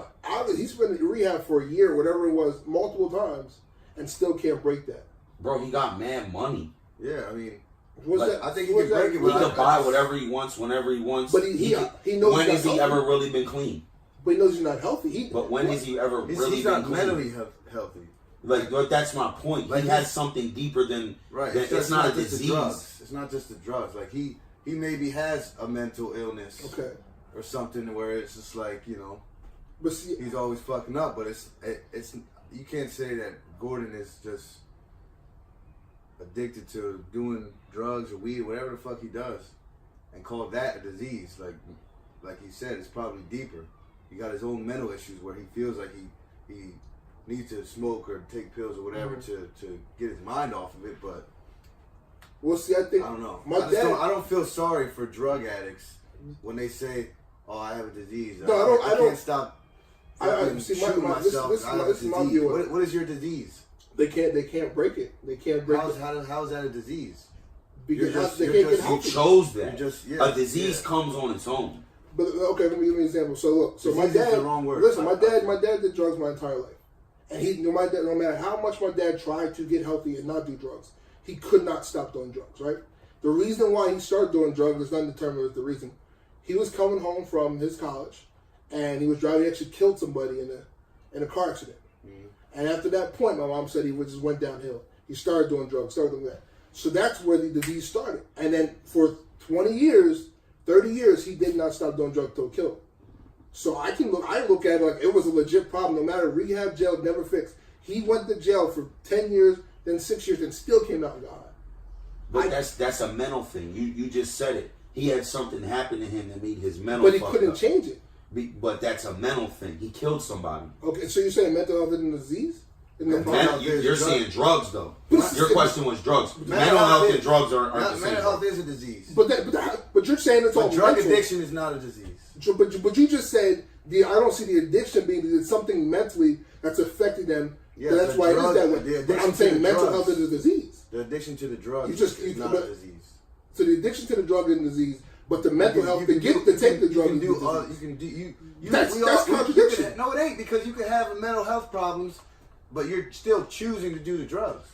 he's been in rehab for a year, whatever it was, multiple times, and still can't break that. Bro, he got mad money. Yeah, I mean. I think he can break it. He can buy whatever he wants whenever he wants. But he knows. When has he ever really been clean? But he knows he's not healthy. But when has he ever really he's been not clean? mentally healthy. Like that's my point. Like he has something deeper than right. It's not a disease. It's not just the drugs. Like he maybe has a mental illness. Okay. Or something where it's just like But see, he's always fucking up. But it's you can't say that Gordon is just addicted to doing drugs or weed, whatever the fuck he does, and call that a disease. Like he said, it's probably deeper. He got his own mental issues where he feels like he needs to smoke or take pills or whatever to get his mind off of it. But well, see, I think I don't know. I don't feel sorry for drug addicts when they say, "Oh, I have a disease." No, I can't stop. This is my view. What is your disease? They can't break it. They can't break it. How is that a disease? Because they can't get healthy. You chose that. A disease comes on its own. But okay, let me give you an example. So look, so disease my dad. Is the wrong word. Listen, my dad did drugs my entire life, and no matter how much my dad tried to get healthy and not do drugs, he could not stop doing drugs. Right. The reason why he started doing drugs is undetermined. With the reason he was coming home from his college, and he was driving. He actually killed somebody in a car accident. And after that point, my mom said he just went downhill. He started doing drugs, started doing that. So that's where the disease started. And then for 20 years, 30 years, he did not stop doing drugs until killed. So I look at it like it was a legit problem. No matter rehab, jail, never fixed. He went to jail for 10 years, then 6 years, and still came out and got high. But that's a mental thing. You just said it. He had something happen to him that made his mental. But he couldn't change it. But that's a mental thing. He killed somebody. Okay, so you're saying mental health isn't a disease? You're saying drugs, though. Your question was drugs. Mental health health and drugs are the same. Mental health is a disease. But you're saying it's all drug mental. addiction is not a disease. But you just said I don't see the addiction being it's something mentally that's affecting them. Yeah, that's why it is that way. But I'm saying mental health is a disease. The addiction to the drugs is not a disease. So the addiction to the drug is a disease, but the mental health to take the drug that's contradiction. No, it ain't, because you can have mental health problems, but you're still choosing to do the drugs.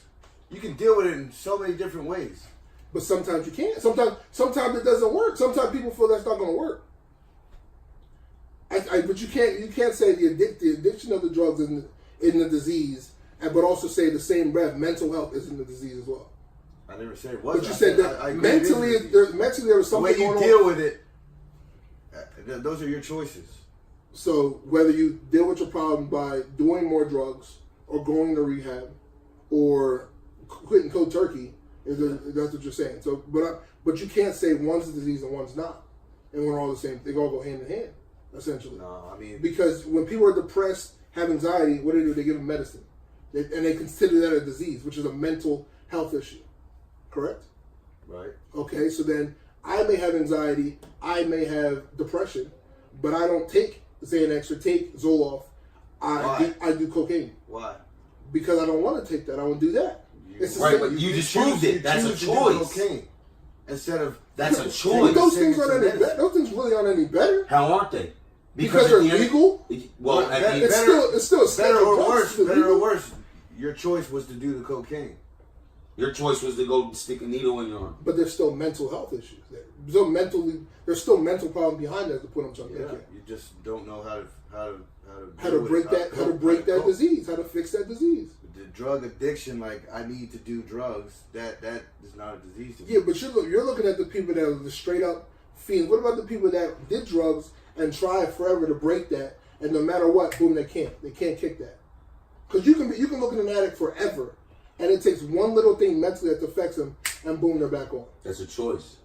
You can deal with it in so many different ways. But sometimes you can't. Sometimes it doesn't work. Sometimes people feel that's not going to work. But you can't say the addiction of the drugs isn't the disease, but also say the same breath mental health isn't the disease as well. I never said it was. But you said that mentally there was something going on. The way you deal with it, those are your choices. So whether you deal with your problem by doing more drugs or going to rehab or quitting cold turkey, that's what you're saying. So, but you can't say one's a disease and one's not, and we're all the same. They all go hand in hand, essentially. No, I mean, because when people are depressed, have anxiety, what do? They give them medicine, and they consider that a disease, which is a mental health issue. Correct? Right. Okay, so then I may have anxiety, I may have depression, but I don't take Xanax or take Zoloft. I do cocaine. Why? Because I don't want to take that. I won't do that. Right, but you just proved it. That's a choice. Cocaine instead of that's a choice. Those things aren't any better. Those things really aren't any better. How aren't they? Because they're legal. Well, it's still better or worse. Better or worse. Your choice was to do the cocaine. Your choice was to go stick a needle in your arm. But there's still mental health issues there. There's still mental problems behind that to put them something. Yeah, you just don't know how to break that disease, how to fix that disease. The drug addiction, like I need to do drugs, that is not a disease to me. Yeah, but you're looking at the people that are the straight up fiends. What about the people that did drugs and tried forever to break that, and no matter what, boom, they can't kick that. Because you can look at an addict forever, and it takes one little thing mentally that affects them, and boom, they're back on. That's a choice.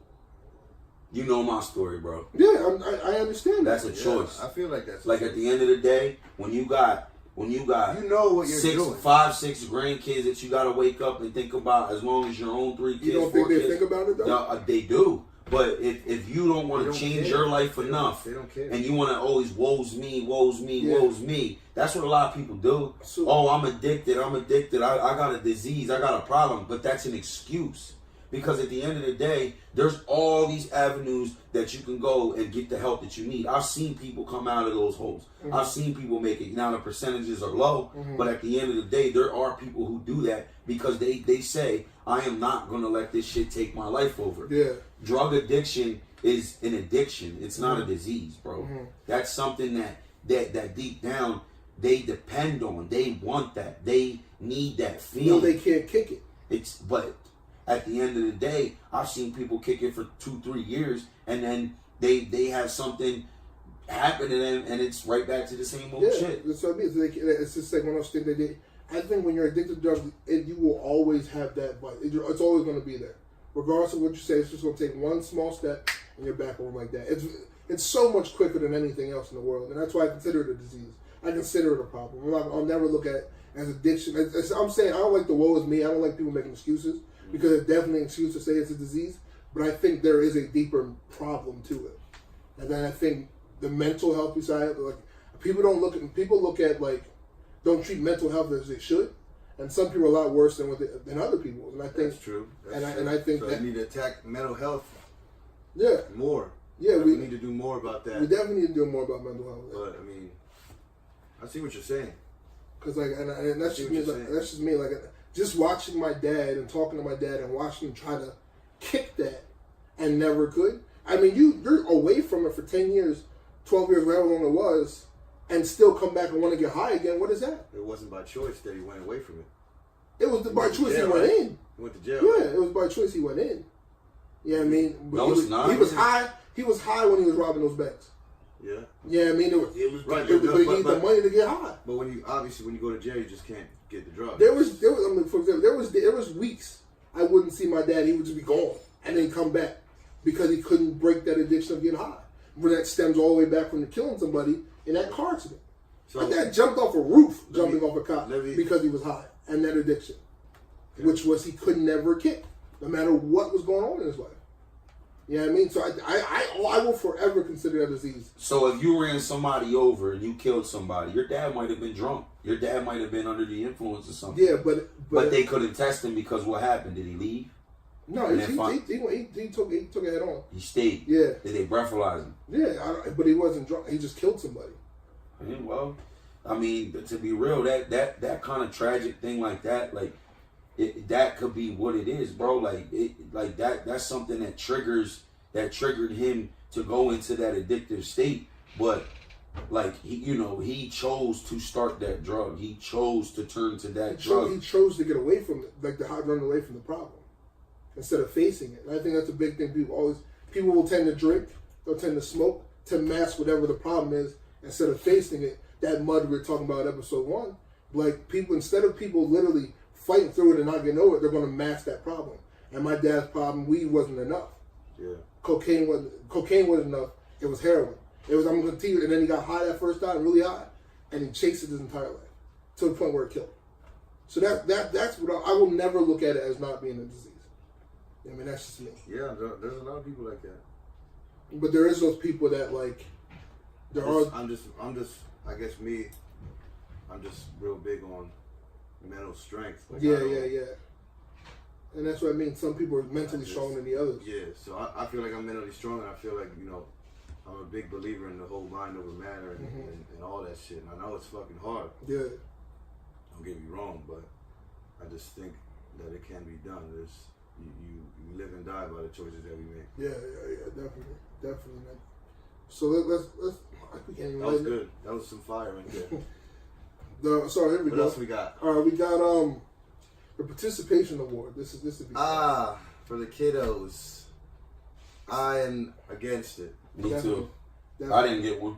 You know my story, bro. Yeah, I understand that. That's a choice. I feel like that's like at the end of the day, when you got you know what you're doing. 5-6 grandkids that you got to wake up and think about, as long as your own 3 kids. You don't think they think about it though? They do. But if you don't want to change your life enough, they don't care. And you want to always woes me, that's what a lot of people do. So, I'm addicted, I got a disease, I got a problem. But that's an excuse. Because at the end of the day, there's all these avenues that you can go and get the help that you need. I've seen people come out of those holes. Mm-hmm. I've seen people make it. Now the percentages are low, but at the end of the day, there are people who do that because they say, I am not going to let this shit take my life over. Yeah. Drug addiction is an addiction. It's not a disease, bro. Mm-hmm. That's something that deep down they depend on. They want that. They need that feeling. No, they can't kick it. But at the end of the day, I've seen people kick it for 2-3 years, and then they have something happen to them, and it's right back to the same old shit. That's what I mean. It's just like one of those things they did. I think when you're addicted to drugs, you will always have that vice. It's always going to be there. Regardless of what you say, it's just going to take one small step and you're back on like that. It's so much quicker than anything else in the world. And that's why I consider it a disease. I consider it a problem. I'll never look at it as addiction. I'm saying I don't like the woe is me. I don't like people making excuses because it's definitely an excuse to say it's a disease. But I think there is a deeper problem to it. And then I think the mental health side, like people look at like, don't treat mental health as they should, and some people are a lot worse than other people. And I think that's true. And I think so that we need to attack mental health. Yeah, more. Yeah, we need to do more about that. We definitely need to do more about mental health. But I mean, I see what you're saying. Cause like, and that's just me. That's just me. Like, just watching my dad and talking to my dad and watching him try to kick that and never could. I mean, you're away from it for 10 years, 12 years, however long it was. And still come back and want to get high again. What is that? It wasn't by choice that he went away from it. It was by choice he went in. He went to jail. Yeah, it was by choice he went in. Yeah, I mean, no, it's not. He was high. He was high when he was robbing those banks. Yeah. Yeah, I mean, it was right. But he needed the money to get high. But when you go to jail, you just can't get the drugs. There was. I mean, for example, there was weeks I wouldn't see my dad. He would just be gone and then come back because he couldn't break that addiction of getting high. But that stems all the way back from killing somebody in that car accident. So my dad jumped off a roof, jumping off a cop because he was high and that addiction, which was he could never kick, no matter what was going on in his life. You know what I mean? So I will forever consider that disease. So if you ran somebody over and you killed somebody, your dad might have been drunk. Your dad might have been under the influence or something. Yeah, but they couldn't test him because what happened? Did he leave? No, he took it head on. He stayed. Yeah. Did they breathalyze him? Yeah, but he wasn't drunk. He just killed somebody. Yeah, well, I mean, to be real, that kind of tragic thing like that, like that could be what it is, bro. Like that's something that triggered him to go into that addictive state. But like he chose to start that drug. He chose to turn to that drug. He chose to get away from it, like run away from the problem instead of facing it. And I think that's a big thing. People will tend to drink, they'll tend to smoke to mask whatever the problem is instead of facing it. That mud we were talking about in episode 1, like instead of people literally fighting through it and not getting over it, they're going to mask that problem. And my dad's problem, weed wasn't enough. Yeah. Cocaine wasn't enough. It was heroin. It was I'm going to tell you, and then he got high that first time, really high, and he chased it his entire life to the point where it killed him. So that's what I will never look at it as not being a disease. I mean, that's just me. Yeah, there's a lot of people like that. But there is those people that like. I'm just real big on mental strength. Like yeah. And that's what I mean. Some people are mentally stronger than the others. Yeah, so I feel like I'm mentally strong, and I feel like, I'm a big believer in the whole mind over matter and all that shit. And I know it's fucking hard. Yeah. Don't get me wrong, but I just think that it can be done. You live and die by the choices that we make. Yeah, definitely. So let's we can't even. That was good. That was some fire right there. Sorry, here we go. What else we got? All right, we got the participation award. This is for the kiddos. I am against it. Me too. I didn't get one.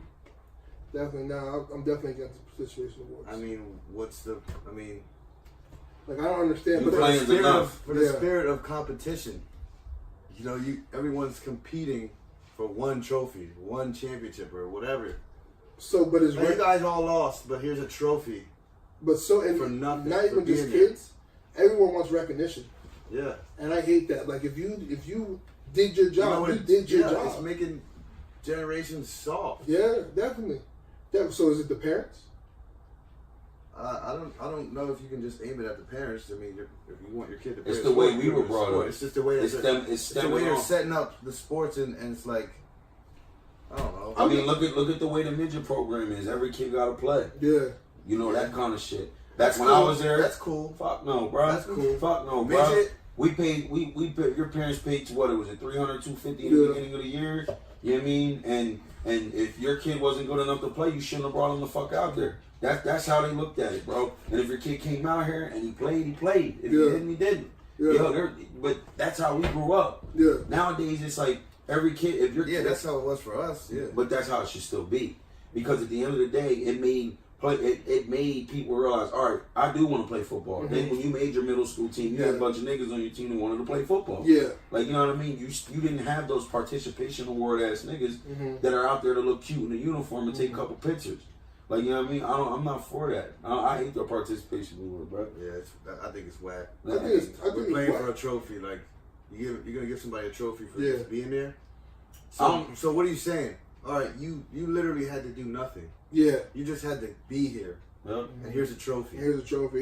Definitely, no. I'm definitely against the participation award. I mean, like, I don't understand. But the spirit of competition, everyone's competing for one trophy, one championship, or whatever. So, but it's you guys all lost, but here's a trophy. But for nothing, not even just kids. Everyone wants recognition. Yeah, and I hate that. Like, if you did your job, you did your job. It's making generations soft. Yeah, definitely. So, is it the parents? I don't know if you can just aim it at the parents. I mean, if you want your kid to play, it's the way we were brought up. It's just the way it's the way they're setting up the sports, and it's like, I don't know. I mean, look at the way the midget program is. Every kid got to play. Yeah. That kind of shit. That's when cool. I was there. That's cool. Fuck no, bro. That's cool. Fuck no, bro. Midget. We paid. Your parents paid to what? It was it $300, $250 in the beginning of the year. You know what I mean? And if your kid wasn't good enough to play, you shouldn't have brought him the fuck out there. That's how they looked at it, bro. And if your kid came out here and he played, he played. If he didn't, he didn't. Yeah. But that's how we grew up. Yeah. Nowadays, it's like every kid. If your kid, that's how it was for us. Yeah. But that's how it should still be, because at the end of the day, it made it made people realize, all right, I do want to play football. Mm-hmm. Then when you made your middle school team, you had a bunch of niggas on your team who wanted to play football. Yeah. Like, you know what I mean? You didn't have those participation award ass niggas that are out there to look cute in a uniform and take a couple pictures. Like, you know what I mean? I'm not for that. I hate the participation award, bro. Yeah, I think it's whack. I think We're playing for a trophy. Like, you're gonna give somebody a trophy for just being there. So what are you saying? All right, you literally had to do nothing. Yeah. You just had to be here. Yep. And here's a trophy. Here's a trophy.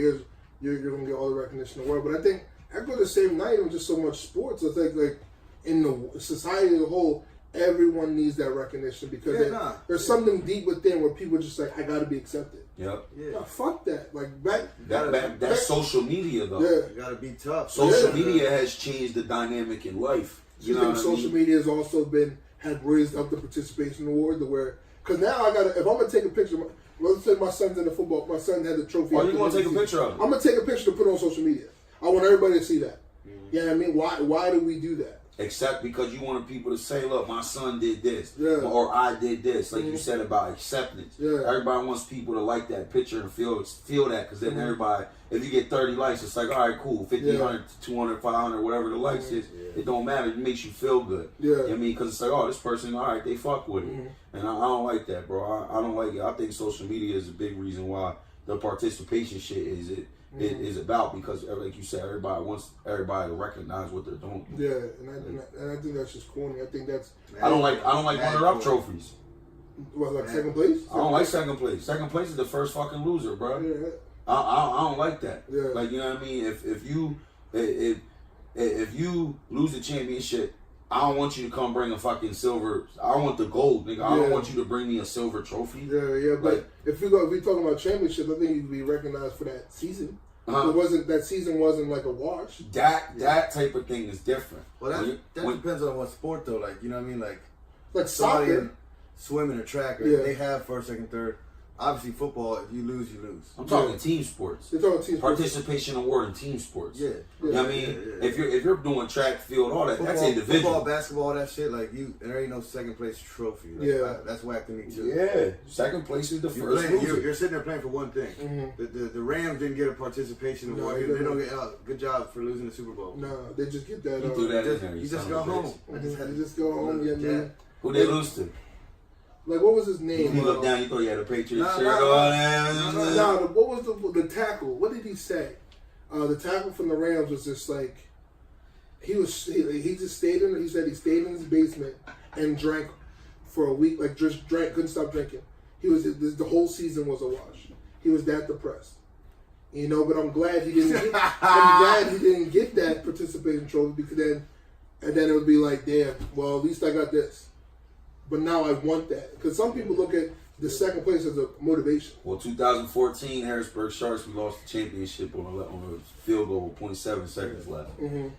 You're gonna get all the recognition in the world. But I think I go the same night with just so much sports. I think like in the society as a whole, everyone needs that recognition because there's something deep within where people just like, I gotta be accepted. Yep. Yeah. No, fuck that. Like That's social media though. Yeah. You gotta be tough. Social media has changed the dynamic in life. You know what I mean? Social media has also had raised up the participation award to where, because now if I'm gonna take a picture, let's say my son's in the football, my son had the trophy. Oh, you want to take a picture of it? I'm gonna take a picture to put on social media. I want everybody to see that. You know what I mean? Why do we do that? Except because you wanted people to say, look, my son did this. Yeah. Or I did this. Like you said about acceptance. Yeah. Everybody wants people to like that picture and feel that. Because then everybody, if you get 30 likes, it's like, all right, cool. 50, 100, 200, 500, whatever the likes is. It don't matter. It makes you feel good. Yeah. You know what I mean? Because it's like, oh, this person, all right, they fuck with it. And I don't like that, bro. I don't like it. I think social media is a big reason why the participation shit is about, because like you said, everybody wants everybody to recognize what they're doing. Yeah, and I think that's just corny. I think that's. I don't like runner-up trophies. What, like second place? I don't like second place. Second place is the first fucking loser, bro. Yeah. I don't like that. Yeah. Like, you know what I mean? If you lose the championship, I don't want you to come bring a fucking silver. I want the gold, nigga. I don't want you to bring me a silver trophy. Yeah. But like, if we talking about championships, I think you'd be recognized for that season. That season wasn't like a wash. That type of thing is different. Well, that depends on what sport though. Like, you know what I mean? Like soccer, swimming or track, they have first, second, third. Obviously, football, if you lose, you lose. I'm talking team sports. You're talking team sports. Participation award in team sports. Yeah. You know what I mean? Yeah. If you're doing track, field, all that, Football, that's individual. Football, basketball, that shit, like there ain't no second place trophy. Like, that's whack to me too. Yeah. Second place is the first loser. You're sitting there playing for one thing. The Rams didn't get a participation award. They don't get good job for losing the Super Bowl. No, they just get that. You threw that in there. You just go home. You just go home. Yeah. Who they lose to? Like, what was his name? You look down, you thought you had a Patriots shirt on. No, what was the tackle? What did he say? The tackle from the Rams was just like, he just stayed in, he said he stayed in his basement and drank for a week, like just drank, couldn't stop drinking. The whole season was a wash. He was that depressed. You know, but I'm glad he didn't get that participation trophy, because then it would be like, damn, well, at least I got this. But now I want that. Because some people look at the second place as a motivation. Well, 2014, Harrisburg Sharks, we lost the championship on a field goal with 0.7 seconds left. And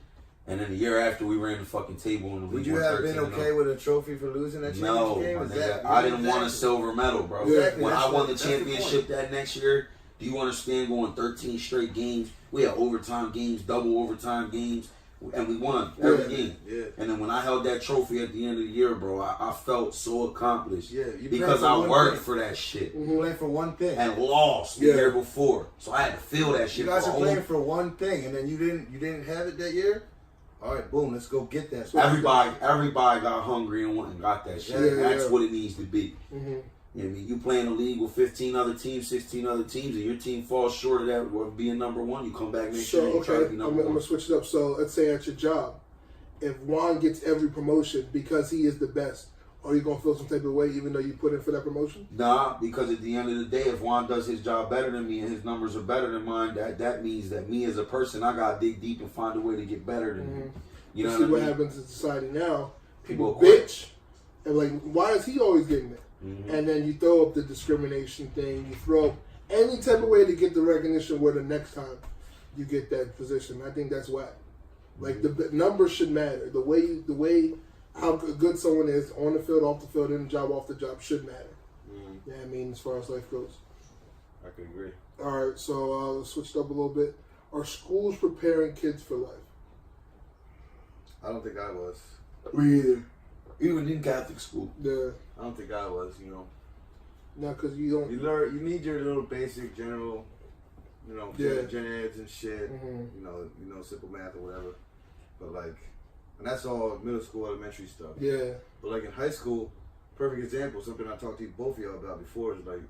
then the year after, we ran the fucking table in the league. Would you have been okay with a trophy for losing that championship game? No, I didn't want a silver medal, bro. Exactly. When I won the championship that next year, do you understand going 13 straight games? We had overtime games, double overtime games. And we won every game. Yeah. And then when I held that trophy at the end of the year, bro, I felt so accomplished. Yeah, because I worked for that shit. You played for one thing. And lost the year before. So I had to feel that shit. You guys are playing for one thing, and then you didn't have it that year? All right, boom, let's go get that. So everybody got hungry and went and got that shit. That's what it needs to be. You know what I mean? You play in a league with 15 other teams, 16 other teams, and your team falls short of that of being number one. You come back next year and try to be number one. I'm going to switch it up. So let's say at your job, if Juan gets every promotion because he is the best, are you going to feel some type of way even though you put in for that promotion? Nah, because at the end of the day, if Juan does his job better than me and his numbers are better than mine, that means that me as a person, I got to dig deep and find a way to get better than him. You know what happens in society now? People bitch. And like, why is he always getting it? And then you throw up the discrimination thing. You throw up any type of way to get the recognition where the next time you get that position. I think that's whack. Like, the numbers should matter. The way how good someone is on the field, off the field, in the job, off the job should matter. Yeah, I mean, as far as life goes. I could agree. All right, so let's switch it up a little bit. Are schools preparing kids for life? I don't think I was. Me either. Even in Catholic school. Yeah. I don't think I was, you know. No, because you don't. You learn. You need your little basic general, gen eds and shit. Mm-hmm. You know, simple math or whatever. But like, and that's all middle school, elementary stuff. Yeah. But like in high school, perfect example. Something I talked to both of y'all about before is like,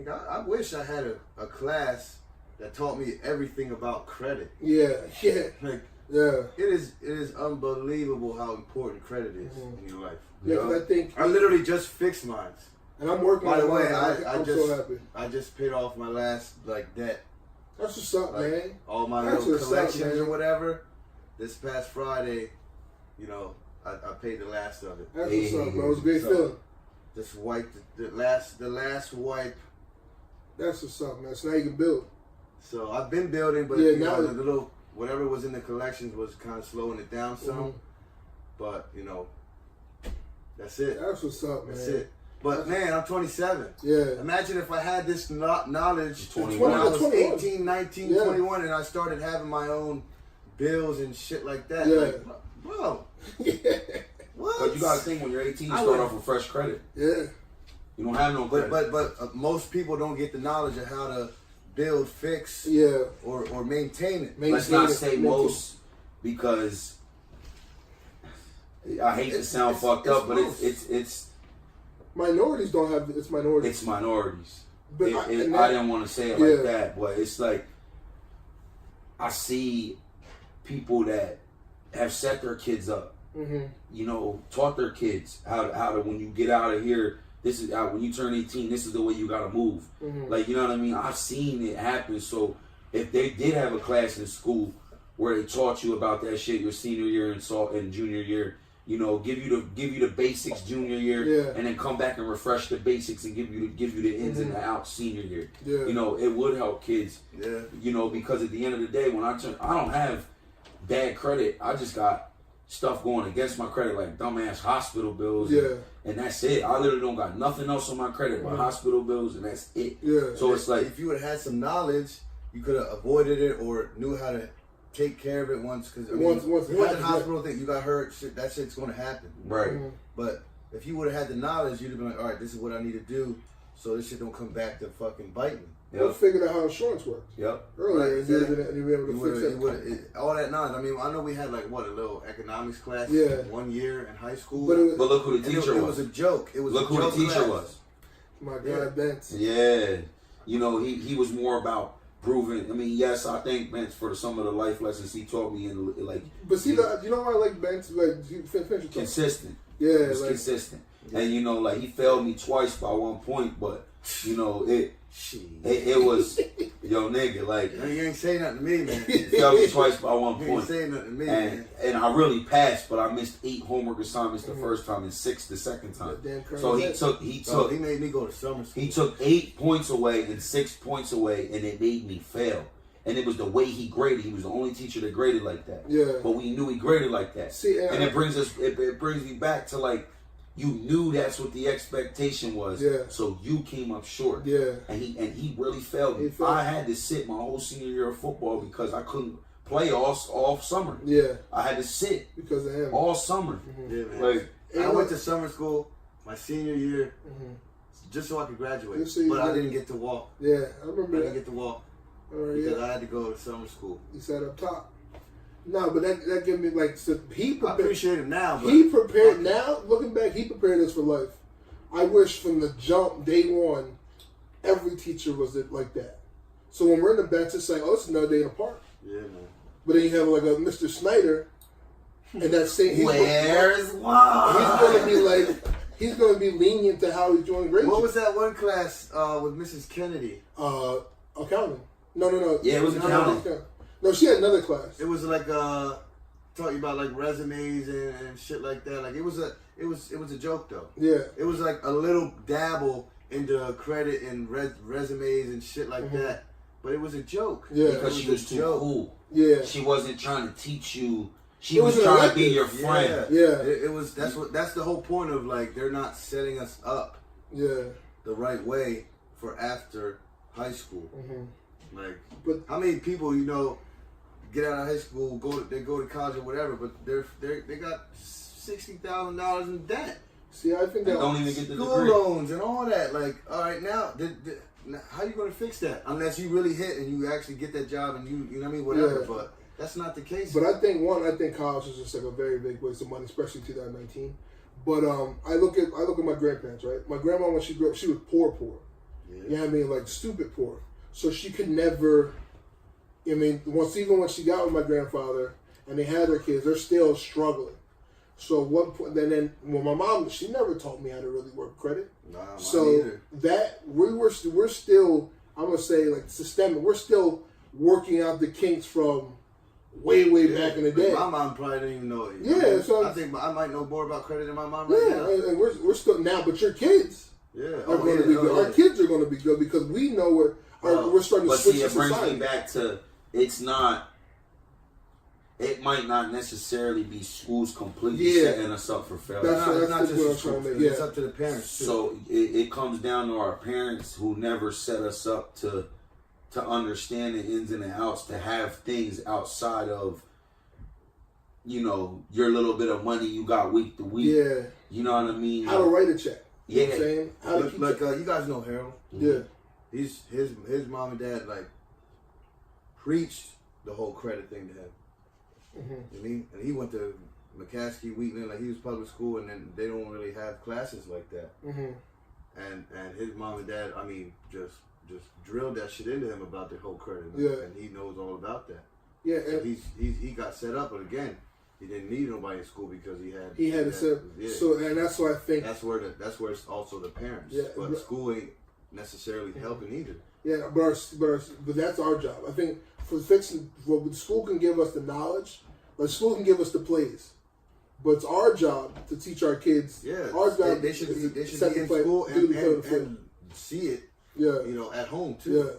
I wish I had a class that taught me everything about credit. Yeah. Yeah. Like, yeah. It is unbelievable how important credit is in your life. Yeah, You know? I think I literally just fixed mine. And I'm working. By the way, I'm so happy. I just paid off my last debt. That's what's up, man. All my That's little what's collections up, or whatever. This past Friday, I paid the last of it. That's what's up, bro. It was a great feeling. Just wiped the last wipe. That's what's up, man. So now you can build. So I've been building, but now the little whatever was in the collections was kind of slowing it down some. Mm-hmm. But that's it. That's what's up, man. That's it. But man, I'm 27. Yeah. Imagine if I had this knowledge when 21. I was 21. 18, 19, 21, and I started having my own bills and shit like that. Yeah. Like, bro. Yeah. What? But you got to think when you're 18, you start off with fresh credit. Yeah. You don't have no credit. But most people don't get the knowledge of how to build, fix, or maintain it. Let's not say most, because I hate to sound fucked up, but it's minorities don't have it's minorities. It's minorities. But I didn't want to say it like that, but it's like I see people that have set their kids up. Taught their kids how to when you get out of here. This is when you turn 18. This is the way you gotta move. Like, you know what I mean? I've seen it happen. So if they did have a class in school where they taught you about that shit your senior year and junior year, give you the basics junior year, and then come back and refresh the basics and give you the ins and the outs senior year. It would help kids. Because at the end of the day, when I don't have bad credit. I just got stuff going against my credit, like dumbass hospital bills. And that's it. I literally don't got nothing else on my credit but hospital bills, and that's it. So it's like, if you would have had some knowledge, you could have avoided it or knew how to take care of it once. Because once the hospital thing, you got hurt, that shit's going to happen. Right. But if you would have had the knowledge, you'd have been like, all right, this is what I need to do, so this shit don't come back to fucking bite me. You figured out how insurance works. Earlier, and you were able to fix it. All that knowledge. I mean, I know we had a little economics class 1 year in high school. But look who the teacher was. It was a joke. Look who the teacher was. My God, Benz. Yeah. He was more about proving. I mean, yes, I think Benz, for some of the life lessons he taught me, But see, you know why I like Benz? Consistent. Yeah, he was consistent. And he failed me twice by 1 point, but it was, nigga, you ain't saying nothing to me, man. He failed me twice by 1 point. You ain't saying nothing to me, man. And I really passed, but I missed 8 homework assignments the first time and 6 the second time. So he made me go to summer school. He took 8 points away and 6 points away, and it made me fail. And it was the way he graded. He was the only teacher that graded like that. But we knew he graded like that. And it brings me back to you knew that's what the expectation was. So you came up short. And he really failed me. I had to sit my whole senior year of football because I couldn't play all summer. I had to sit because of him all summer. Yeah, man. I went to summer school my senior year just so I could graduate. But I didn't get to walk. I remember I didn't get to walk because I had to go to summer school. He sat up top. No, but that gave me he prepared. I appreciate him now. But he prepared now. Looking back, he prepared us for life. I wish from the jump, day one, every teacher was like that. So when we're in the bench, it's like, oh, it's another day in the park. Yeah, man. But then you have a Mr. Snyder, and that same where's one? He's gonna be lenient to how he's doing grade. What was that one class with Mrs. Kennedy? Accounting. No. Yeah, it was accounting. No, she had another class. It was taught you about resumes and shit like that. It was a joke though. Yeah. It was a little dabble into credit and resumes and shit like that. But it was a joke. Yeah. Because she was too cool. Yeah. She wasn't trying to teach you. She was trying to be your friend. Yeah. It was. That's the whole point of they're not setting us up. Yeah. The right way for after high school. But how many people get out of high school, go to college or whatever, but they got $60,000 in debt. See, I think They that don't even get the school degree. loans and all that. Like, all right, now, how you gonna fix that? Unless you really hit and you actually get that job and you know what I mean, whatever. Yeah. But that's not the case. But I think college is just like a very big waste of money, especially 2019. But I look at my grandparents, right? My grandma, when she grew up, she was poor. Yeah. You know what I mean? Like stupid poor. So she could never. I mean, even when she got with my grandfather and they had their kids, they're still struggling. So one point, then my mom, she never taught me how to really work credit. Nah, so either. that we're still, I'm gonna say like systemic. We're still working out the kinks from way back in the day. My mom probably didn't even know it. Yeah, so I think I might know more about credit than my mom right now. and we're still now. But your kids are going to be good. Our kids are going to be good because we know we're starting to switch it brings society. me back to it's not. It might not necessarily be schools completely setting us up for failure. That's not just just what I'm school. trying to make. Yeah. It's up to the parents too. So it comes down to our parents who never set us up to understand the ins and the outs, to have things outside of, your little bit of money you got week to week. Yeah. You know what I mean? How to write a check. You know what I'm Yeah. saying? How to keep you guys know Harold. Yeah. His mom and dad preached the whole credit thing to him. Mm-hmm. And he went to McCaskey, Wheatland, he was public school, and then they don't really have classes like that. Mm-hmm. And his mom and dad, just drilled that shit into him about the whole credit. Yeah. And he knows all about that. Yeah. So he got set up, but again, he didn't need nobody in school because he had it set. Yeah. So and that's why I think that's where it's also the parents. Yeah, but school ain't necessarily helping either. Yeah, but that's our job. I think for fixing, what school can give us the knowledge, but school can give us the plays. But it's our job to teach our kids. Yeah, our job. they should be in play, school and see it. Yeah, at home too. Yeah,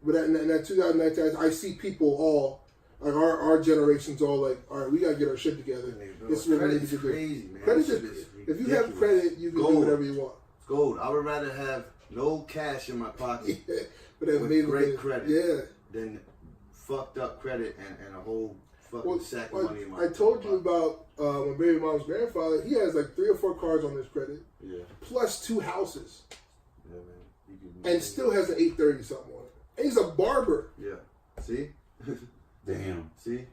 but in that 2019, I see people all like our generations all like, all right, we gotta get our shit together. It's really crazy, man. Credit is, if you have credit, you can do whatever you want. It's gold. I would rather have no cash in my pocket, but with great credit, than fucked up credit and a whole fucking sack of money in my I told you about my baby mom's grandfather. He has like 3 or 4 cars on his credit, plus 2 houses, and still has an 830 something on it. And he's a barber. Yeah, see, Damn. see.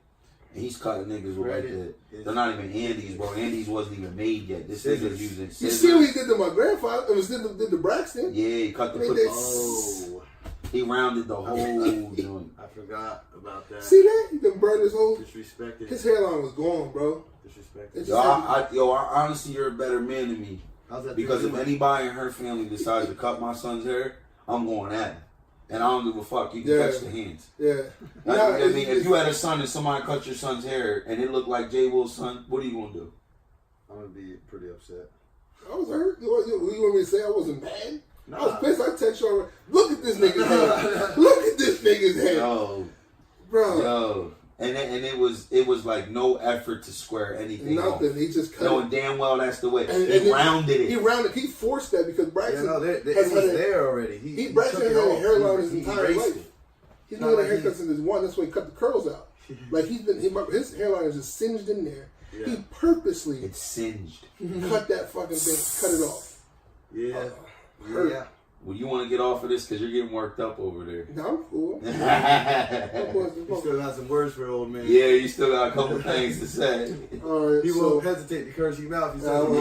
And he's cutting niggas with like that. They're not even Andes, bro. Andes wasn't even made yet. This nigga's using scissors. You see what he did to my grandfather? It was did the Braxton. Yeah, he cut the he rounded the whole joint. I forgot about that. See that? He done burned his whole. Disrespected. His hairline was gone, bro. Disrespected. Honestly, you're a better man than me. How's that? Because if anybody in her family decides to cut my son's hair, I'm going at him. And I don't give a fuck. You can catch the hands. Yeah. I mean, if you had a son and somebody cut your son's hair and it looked like J. Will's son, what are you going to do? I'm going to be pretty upset. I was hurt. You want me to say I wasn't mad? Nah. I was pissed. I text you, look at this nigga's head. Look at this nigga's head. Yo. Bro. Yo. And it was like no effort to square anything Nothing. off. He just cut knowing damn well that's the way. He rounded it. He rounded. He forced that because Braxton it was there already. Braxton had a hairline his entire life. It. He's been getting haircuts since his one. That's why he cut the curls out. Like his hairline is just singed in there. Yeah. He purposely it's singed. Cut that fucking thing. Cut it off. Yeah. Yeah. Well, you want to get off of this because you're getting worked up over there. No, I'm cool. You still got some words for old man. Yeah, you still got a couple things to say. All right, he won't hesitate to curse you out. I've been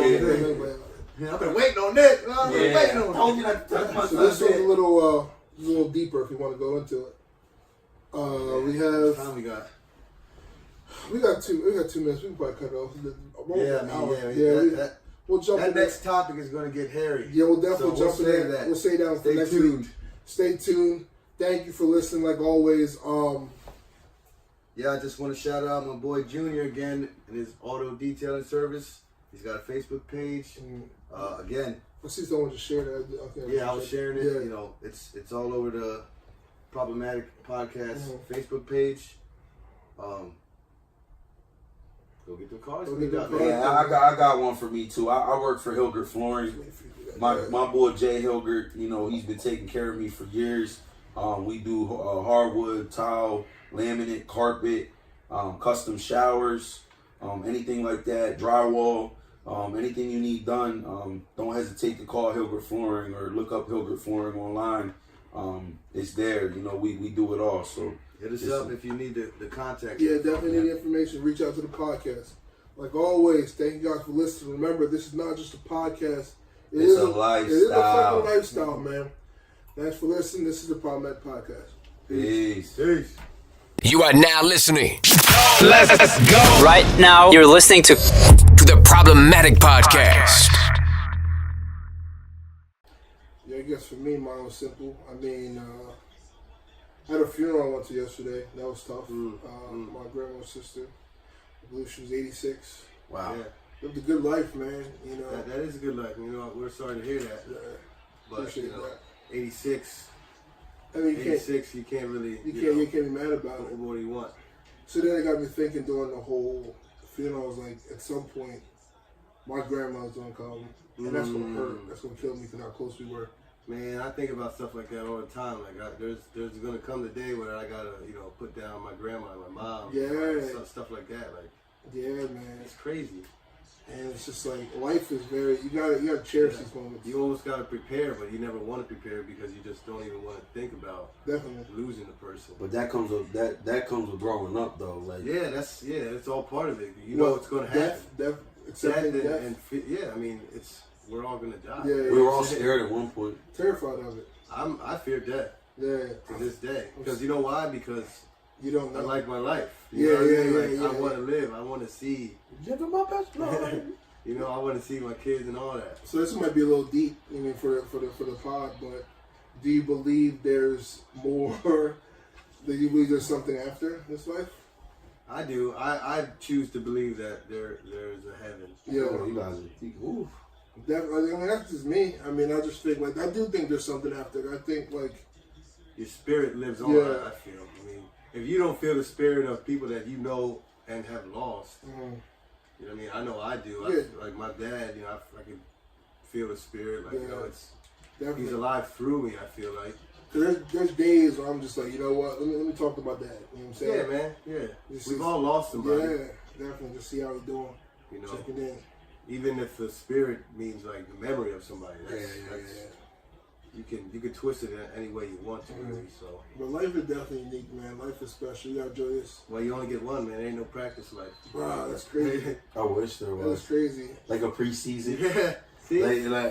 waiting on this. I've been waiting on told you not to touch my So this one's a little deeper if you want to go into it. We have. How we got? We got 2 minutes. We can probably cut it off. We'll jump. That next topic is going to get hairy. Yeah, we'll definitely jump in there. We'll stay down for next week. Stay tuned. Thank you for listening, like always. I just want to shout out my boy Junior again and his auto detailing service. He's got a Facebook page. Again, I see someone just shared that. Okay, I was sharing it. Yeah. It's all over the Problematic Podcast Facebook page. Go get the cars. Yeah, I got one for me too. I work for Hilgert Flooring. My boy Jay Hilgert, he's been taking care of me for years. We do hardwood, tile, laminate, carpet, custom showers, anything like that, drywall. Anything you need done, don't hesitate to call Hilbert Flooring or look up Hilbert Flooring online. It's there. You know, we do it all. So hit us up if you need the contact. Yeah, definitely need information. Reach out to the podcast. Like always, thank you guys for listening. Remember, this is not just a podcast. It's a lifestyle. It is a fucking lifestyle, man. Thanks for listening. This is the Problematic Podcast. Peace. Peace. You are now listening. Let's go. Right now, you're listening to The Problematic Podcast. Yeah, I guess for me, mine was simple. I mean, I had a funeral I went to yesterday. That was tough. My grandma's sister. I believe she was 86. Wow. Yeah. Lived a good life, man. You know. That is a good life. You know, we're sorry to hear that. Yeah, But, appreciate you know, that. 86. I mean, 86, you can't really. you can't be mad about it. What do you want? So then it got me thinking during the whole funeral. I was like, at some point, my grandma's gonna come, and that's gonna hurt. That's gonna kill me because how close we were. Man, I think about stuff like that all the time. Like, there's gonna come the day where I gotta, put down my grandma and my mom. Yeah. Stuff like that. Like, Yeah, man. it's crazy. And it's just like life is very. You gotta cherish these moments. You almost gotta prepare, but you never want to prepare because you just don't even want to think about Definitely. losing a person. But that comes with that comes with growing up, though. Like, It's all part of it. You know what's gonna happen. Death, accepting death. I mean, we're all gonna die. Yeah, we were all scared at one point. Terrified of it. I fear death Yeah. to this day because you know why? Because You don't I know. like my life. Yeah, know what I mean? yeah, Like, yeah, I want to live. I want to see. Living my best life. I want to see my kids and all that. So this might be a little deep, for the pod, but do you believe there's more? Do you believe there's something after this life? I do. I choose to believe that there's a heaven. Yeah. Oh, you guys are. Ooh. Definitely. I mean, that's just me. I mean, I just think I do think there's something after. I think Your spirit lives on. Yeah. I feel. I mean, if you don't feel the spirit of people that you know and have lost, you know what I mean? I know I do. Yeah. Like my dad, I can feel the spirit. Like, definitely. he's alive through me, I feel like. There's days where I'm just like, you know what? Let me talk to my dad. You know what I'm saying? Yeah, man. Yeah. Just We've all lost somebody. Yeah, definitely. Just see how he's doing. Checking in. Even if the spirit means like the memory of somebody. That's, You can twist it any way you want to, really. So. But life is definitely unique, man. Life is special. You gotta enjoy this. Well, you only get one, man. There ain't no practice life. Wow, that's crazy. I wish there was. That's crazy. Like a preseason. Yeah. See? Like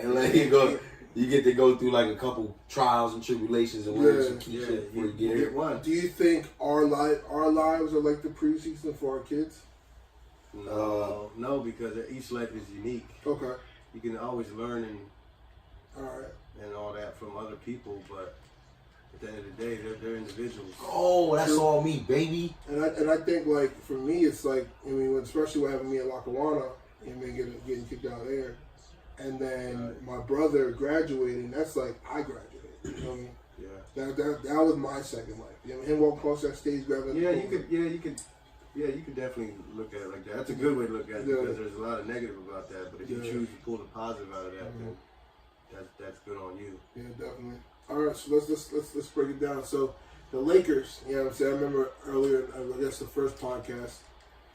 you get to go through like a couple trials and tribulations and learn some key shit before you get one. Do you think our lives are like the preseason for our kids? No, because each life is unique. Okay. You can always learn All right. and all that from other people, but at the end of the day, they're individuals. Oh, that's all me, baby. And I think for me it's especially what happened to me at Lackawanna and then getting kicked out there, and then my brother graduating. That's like I graduated. You know what I mean? Yeah. That was my second life. You know, him walking across that stage grabbing. You could definitely look at it like that. That's a good way to look at it because there's a lot of negative about that. But if you choose to pull the positive out of that, then that's good on you. Yeah, definitely. All right, so let's break it down. So the Lakers, you know what I'm saying? I remember earlier, I guess the first podcast,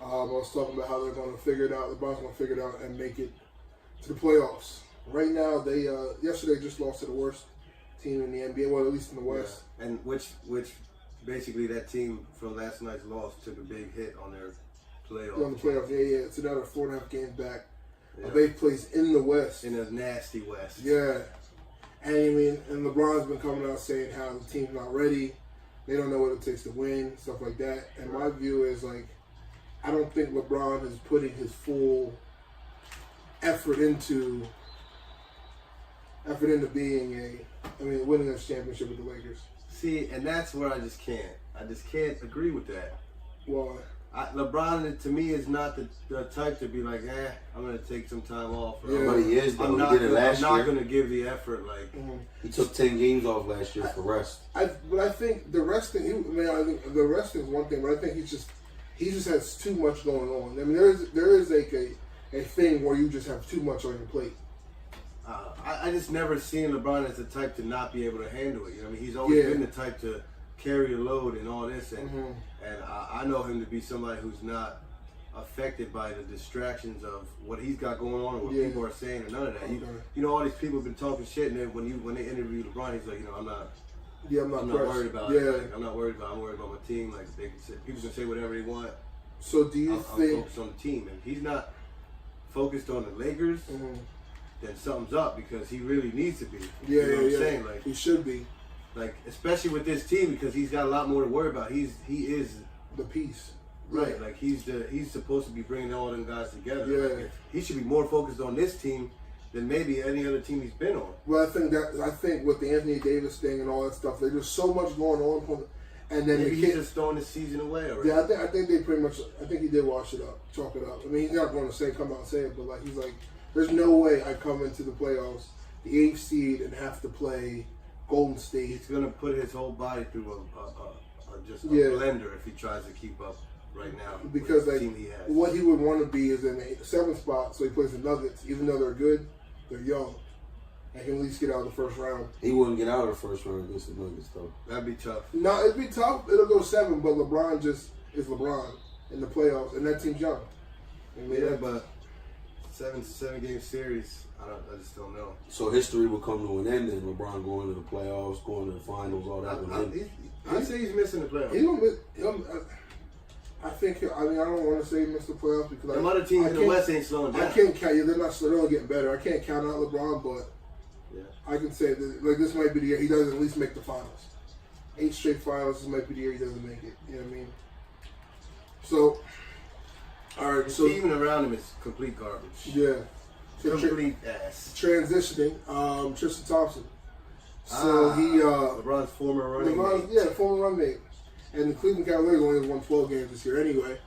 I was talking about how they're going to figure it out. LeBron's going to figure it out and make it to the playoffs. Right now, they yesterday just lost to the worst team in the NBA, well, at least in the West. Yeah. And which basically that team from last night's loss took a big hit on their playoffs. On the playoffs, yeah. So now they're 4.5 games back. Yeah. They place in the West. In a nasty West. Yeah. And and LeBron's been coming out saying how the team's not ready. They don't know what it takes to win, stuff like that. And my view is I don't think LeBron is putting his full effort into being winning this championship with the Lakers. See, and that's where I just can't agree with that. Why? LeBron, to me, is not the type to be like, I'm going to take some time off. But he is, though. I'm not going to give the effort. He took 10 games off last year for rest. But I think the resting, I think the resting is one thing, but I think he just has too much going on. I mean, there is a thing where you just have too much on your plate. I just never seen LeBron as the type to not be able to handle it. He's always been the type to carry the load and all this, and I know him to be somebody who's not affected by the distractions of what he's got going on or what people are saying or none of that. You know, all these people have been talking shit, and then when they interview LeBron, he's like, you know, I'm not worried about it. Like, I'm worried about my team. Like they can say, people can say whatever they want. So do you think I'm focused on the team, and he's not focused on the Lakers? Then something's up because he really needs to be. You know what I'm saying? Like he should be. Like especially with this team because he's got a lot more to worry about. He is the piece. Right, like he's supposed to be bringing all them guys together. Yeah, like he should be more focused on this team than maybe any other team he's been on. Well, I think with the Anthony Davis thing and all that stuff, there's just so much going on, and then maybe he's just throwing the season away already. Yeah, I think they pretty much. I think he did wash it up, chalk it up. I mean, he's not going to come out and say it, but like he's like, there's no way I come into the playoffs, the 8th seed, and have to play Golden State. He's gonna put his whole body through a blender if he tries to keep up. Right now, because like what he would want to be is in the 7th spot, so he plays the Nuggets. Even though they're good, they're young. And he can at least get out of the first round. He wouldn't get out of the first round against the Nuggets, though. That'd be tough. No, it'd be tough. It'll go 7, but LeBron just is LeBron in the playoffs, and that team's young. I mean, but 7 game series, I just don't know. So history will come to an end, and LeBron going to the playoffs, going to the finals, all that. I say he's missing the playoffs. He don't miss. I think. I mean, I don't want to say he missed the playoffs because the other teams in the West ain't slowing down. I can't count. Yeah, they're only getting better. I can't count out LeBron, but I can say that like this might be the year he doesn't at least make the finals. 8 straight finals. This might be the year he doesn't make it. You know what I mean? So, all right. The team around him is complete garbage. Yeah. So complete ass. Transitioning. Tristan Thompson. So he LeBron's former running mate. Former roommate. And the Cleveland Cavaliers only won 12 games this year anyway.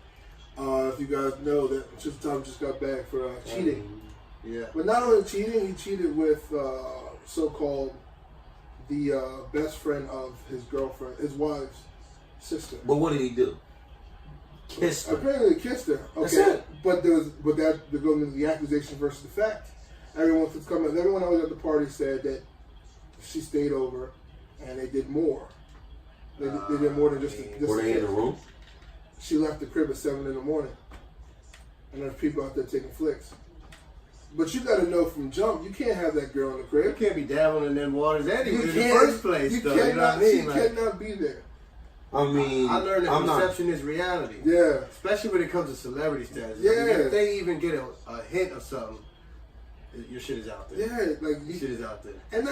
If you guys know that Tristan Thompson just got back for cheating. Yeah. But not only cheating, he cheated with so-called the best friend of his girlfriend, his wife's sister. But what did he do? Kissed her. Apparently he kissed her. Okay. That's it. But that goes into the accusation versus the fact. Everyone that was at the party said that she stayed over and they did more. They did more than just Were they in the room? She left the crib at 7 in the morning. And there's people out there taking flicks. But you got to know from jump, you can't have that girl in the crib. You can't be dabbling in them waters anyway in the first place. You know what I mean? She cannot be there. I mean, I learned that perception is reality. Yeah. Especially when it comes to celebrity status. Yeah. I mean, if they even get a hint of something, your shit is out there. Yeah, like your shit is out there. And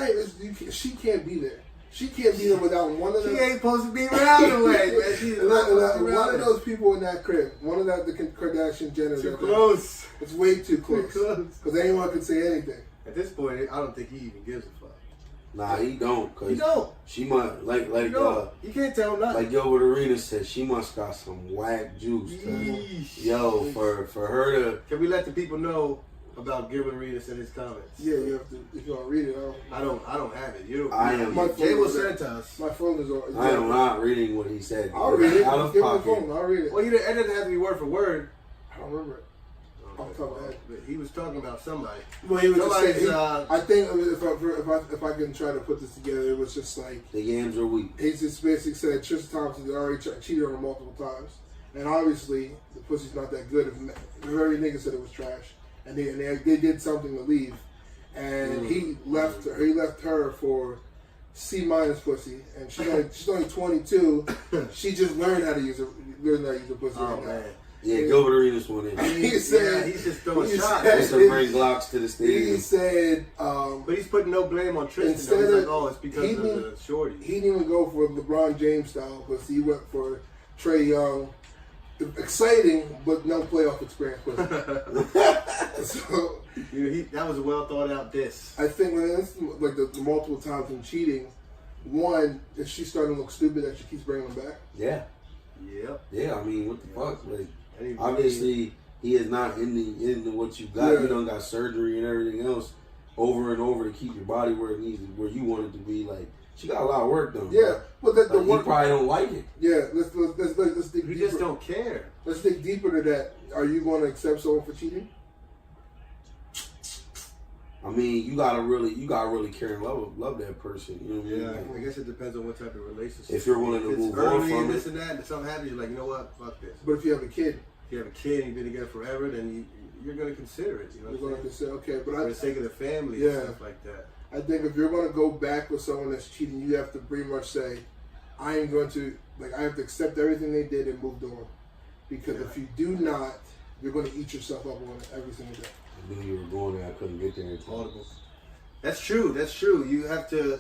she can't be there. She can't be there without one of them. She ain't supposed to be around the way, man. She's one of those people in that crib. One of the Kardashian Jenners. Too close. It's way too close. Because anyone can say anything. At this point, I don't think he even gives a fuck. Nah, he don't. Cause he don't. She might you can't tell him nothing. Like Gilbert Arenas said, she must got some whack juice. Yo, for her to. Can we let the people know about Gilbert Arenas and his comments? Yeah, you have to. If you want to read it, I don't have it. You don't. I am. Jay will send it to us. My phone is on. I am not reading what he said. I'll read it. Out of Give me the pocket. phone. I'll read it. Well, it doesn't have to be word for word. I don't remember it. Off the top of my head. But he was talking about somebody. Well, he was just saying, Somebody's, I think if I can try to put this together, it was just like The yams are weak. he just basically said Tristan Thompson had already cheated on her multiple times, and obviously the pussy's not that good. The very nigga said it was trash, and they did something to leave, and he left her. He left her for C- pussy, and she's only 22. She just learned how to use a pussy. Oh right man. now. Yeah, Gilbert Arenas went in. He said he's just throwing shots. Just to bring Glocks to the He stadium. said, but he's putting no blame on Tristan. Instead He's of- like, oh, it's because of the shorty. he didn't even go for LeBron James style pussy. He went for Trey Young. Exciting, but no playoff experience with him. So that was a well thought out diss. I think when it's like the multiple times in cheating, one, is she starting to look stupid that she keeps bringing him back? Yeah. Yep. Yeah, I mean, what the fuck? Like, Anybody- obviously, he is not into what you got. Yeah. You done got surgery and everything else over and over to keep your body where it needs, where you want it to be. Like, she got a lot of work done. Yeah, but the Like, work. he probably don't like it. Yeah, let's dig You deeper. just don't care. Let's dig deeper to that. Are you going to accept someone for cheating? I mean, you gotta really care and love that person. You know what I mean? Yeah, Like, I guess it depends on what type of relationship. if you're willing to If it's move on early from and it. this and that, and something happens, you're like, you know what, fuck this. But if you have a kid, if you have a kid and you've been together forever, then you're going to consider it. You know, you're going to consider, okay, but for the sake of the family and stuff like that. I think if you're going to go back with someone that's cheating, you have to pretty much say, I have to accept everything they did and move on. Because if you do not, you're going to eat yourself up on it every single day. I knew you were going there. I couldn't get there in time. Audible. That's true. That's true. You have to,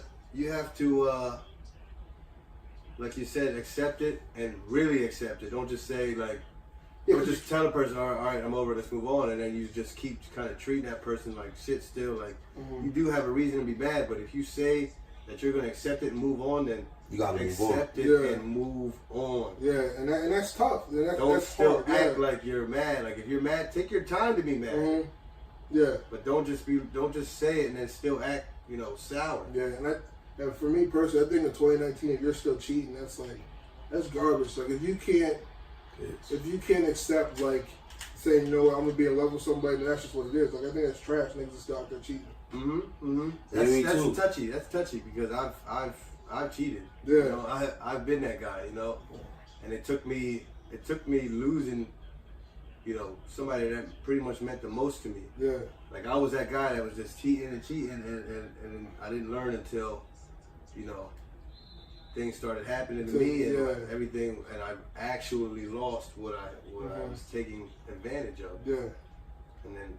like you said, accept it and really accept it. Don't just say like, don't just tell a person, all right, I'm over, let's move on, and then you just keep kind of treating that person like shit still. Like, you do have a reason to be mad, but if you say that you're going to accept it and move on, then you got to accept it and move on. Yeah, and that's tough. Don't that's still hard. act like you're mad. Like, if you're mad, take your time to be mad. Yeah. But don't just say it and then still act, sour. Yeah, and for me personally, I think in 2019, if you're still cheating, that's garbage. Like, if you can't accept, like, saying, you know what, I'm gonna be in love with somebody, and that's just what it is. Like, I think that's trash. Niggas just out there cheating. That's touchy. That's touchy because I've cheated. Yeah. I've been that guy. And it took me losing, somebody that pretty much meant the most to me. Yeah. Like, I was that guy that was just cheating and I didn't learn until, things started happening to me and everything, and I actually lost what I was taking advantage of. Yeah. And then,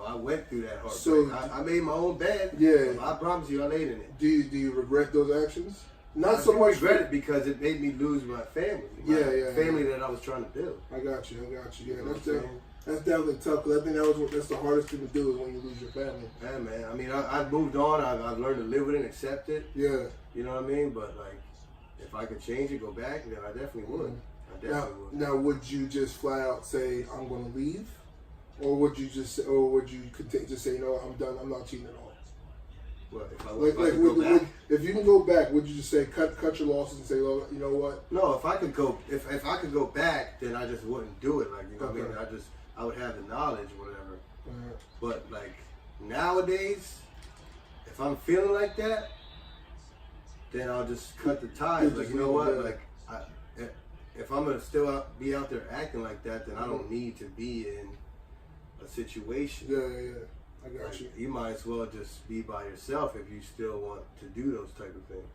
I went through that heartbreak. So, I made my own bed. Yeah. I promise you, I laid in it. Do you regret those actions? Not I so much regret it because it made me lose my family. Family that I was trying to build. I got you. Yeah, that's definitely tough because I think that's the hardest thing to do is when you lose your family. Yeah, man. I mean, I've moved on. I've learned to live with it and accept it. Yeah. You know what I mean? But, like, if I could change it, go back, then I definitely would. Now, would you just flat out say, I'm going to leave? Or would you just say, just say, no, I'm done, I'm not cheating at all? What, if I could go back? If you can go back, would you just say, cut your losses and say, oh, you know what? No, if I could go back, then I just wouldn't do it. Like, what I mean? I would have the knowledge or whatever. But, like, nowadays, if I'm feeling like that, then I'll just cut the ties. Like, you know what? Like, if I'm gonna still be out there acting like that, then I don't need to be in a situation. Yeah. I got you. You might as well just be by yourself if you still want to do those type of things.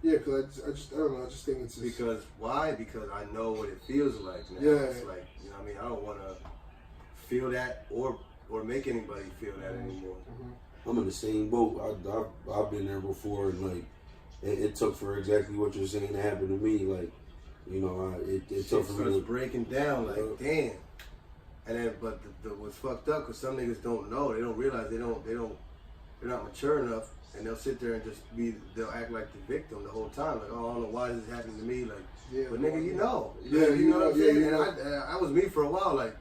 Yeah, because I don't know. I just think it's just... Because why? Because I know what it feels like now. Yeah. It's like, I mean, I don't want to feel that or make anybody feel that anymore. I'm in the same boat. I've been there before, and like it took for exactly what you're saying to happen to me. Like, it took for me to breaking down. Like, damn. And then, but what's fucked up? Because some niggas don't know. They don't realize they're not mature enough, and they'll sit there and they'll act like the victim the whole time. Like, oh, I don't know why this is happening to me. Like, but nigga, you know. You know what I'm saying? And I was me for a while. Like,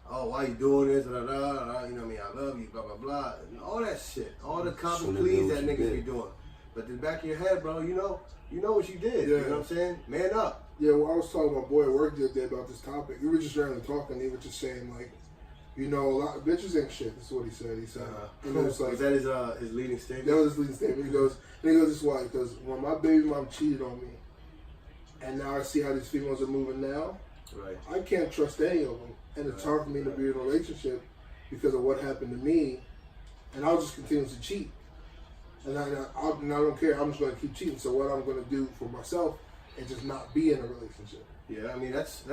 oh, why you doing this? Blah, blah, blah, you know what I mean? I love you, blah, blah, blah. And all that shit. All the common pleas that niggas be doing. But in the back of your head, bro, you know what you did. You know what I'm saying? Man up. Yeah, well, I was talking to my boy at work the other day about this topic. We were just randomly talking. He was just saying, like, a lot of bitches ain't shit. That's what he said. He said, was that his leading statement? That was his leading statement. He goes, this is why. Because when my baby mom cheated on me, and now I see how these females are moving now, right? I can't trust any of them. And it's hard for me to be in a relationship because of what happened to me, and I'll just continue to cheat. And I don't care. I'm just going to keep cheating. So what I'm going to do for myself is just not be in a relationship. Yeah, I mean that's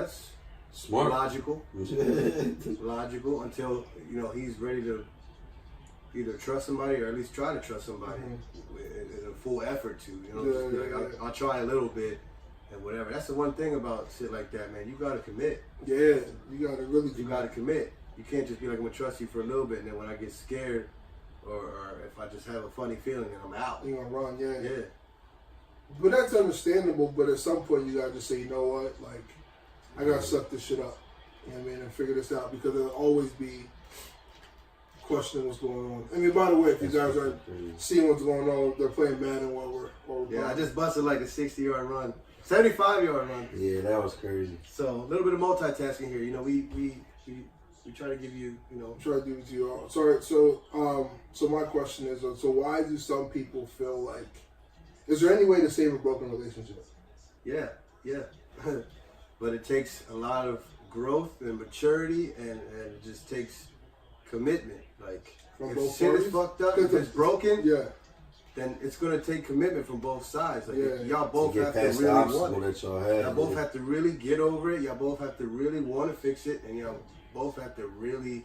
smart, logical, logical until he's ready to either trust somebody or at least try to trust somebody in a full effort to. I'll try a little bit and whatever. That's the one thing about shit like that, man. You gotta commit. Yeah, you gotta really. You gotta commit. You can't just be like, I'm gonna trust you for a little bit, and then when I get scared. Or if I just have a funny feeling and I'm out. You're gonna run, yeah. But that's understandable, but at some point you gotta just say, you know what, like, I gotta suck this shit up. You know what I mean? And figure this out because there'll always be questioning what's going on. I mean, by the way, if you guys aren't seeing what's going on, they're playing Madden while we're I just busted like a 60-yard run. 75-yard run. Yeah, that was crazy. So a little bit of multitasking here. We try to give you, Try to do it to you all. Sorry. So my question is, so why do some people feel like? Is there any way to save a broken relationship? Yeah. But it takes a lot of growth and maturity, and it just takes commitment. Like, From if both shit parties? is fucked up, if it's broken, Yeah. then it's gonna take commitment from both sides. Like, Yeah. y'all both to get have to past the really obstacle want it. that y'all had. Y'all both have to really get over it. Y'all both have to really want to fix it, and y'all both have to really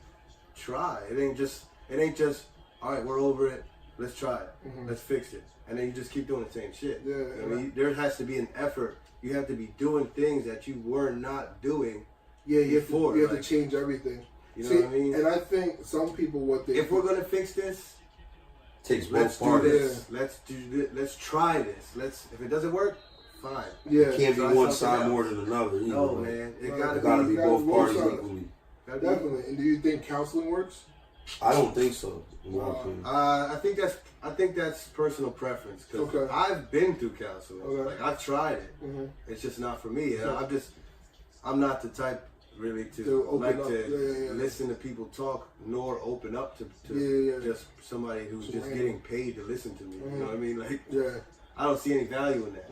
try. It ain't just all right. We're over it. Let's try it. Let's fix it, and then you just keep doing the same shit. Yeah, You know what I mean, there has to be an effort. You have to be doing things that you were not doing. Yeah, you before. You have Like, to change everything. you know what I mean? And I think some people, what they... If we're going to fix this, Takes let's both do parties. this. Let's do this. Let's try this. If it doesn't work, fine. Yeah. Can't be Try one something side else. more than another. Either, No, like, man. It Right. gotta It gotta be. be both both parties sides. equally. Gotta be. Definitely. And do you think counseling works? I don't think so. In my opinion. I think that's personal preference, because Okay. I've been through counseling. Okay. Like, I've tried it. It's just not for me. And I'm not the type really To open like up. to Yeah. listen to people talk, nor open up to Yeah. just somebody who's just Random. getting paid to listen to me. You know what I mean? Like, Yeah. I don't see any value in that.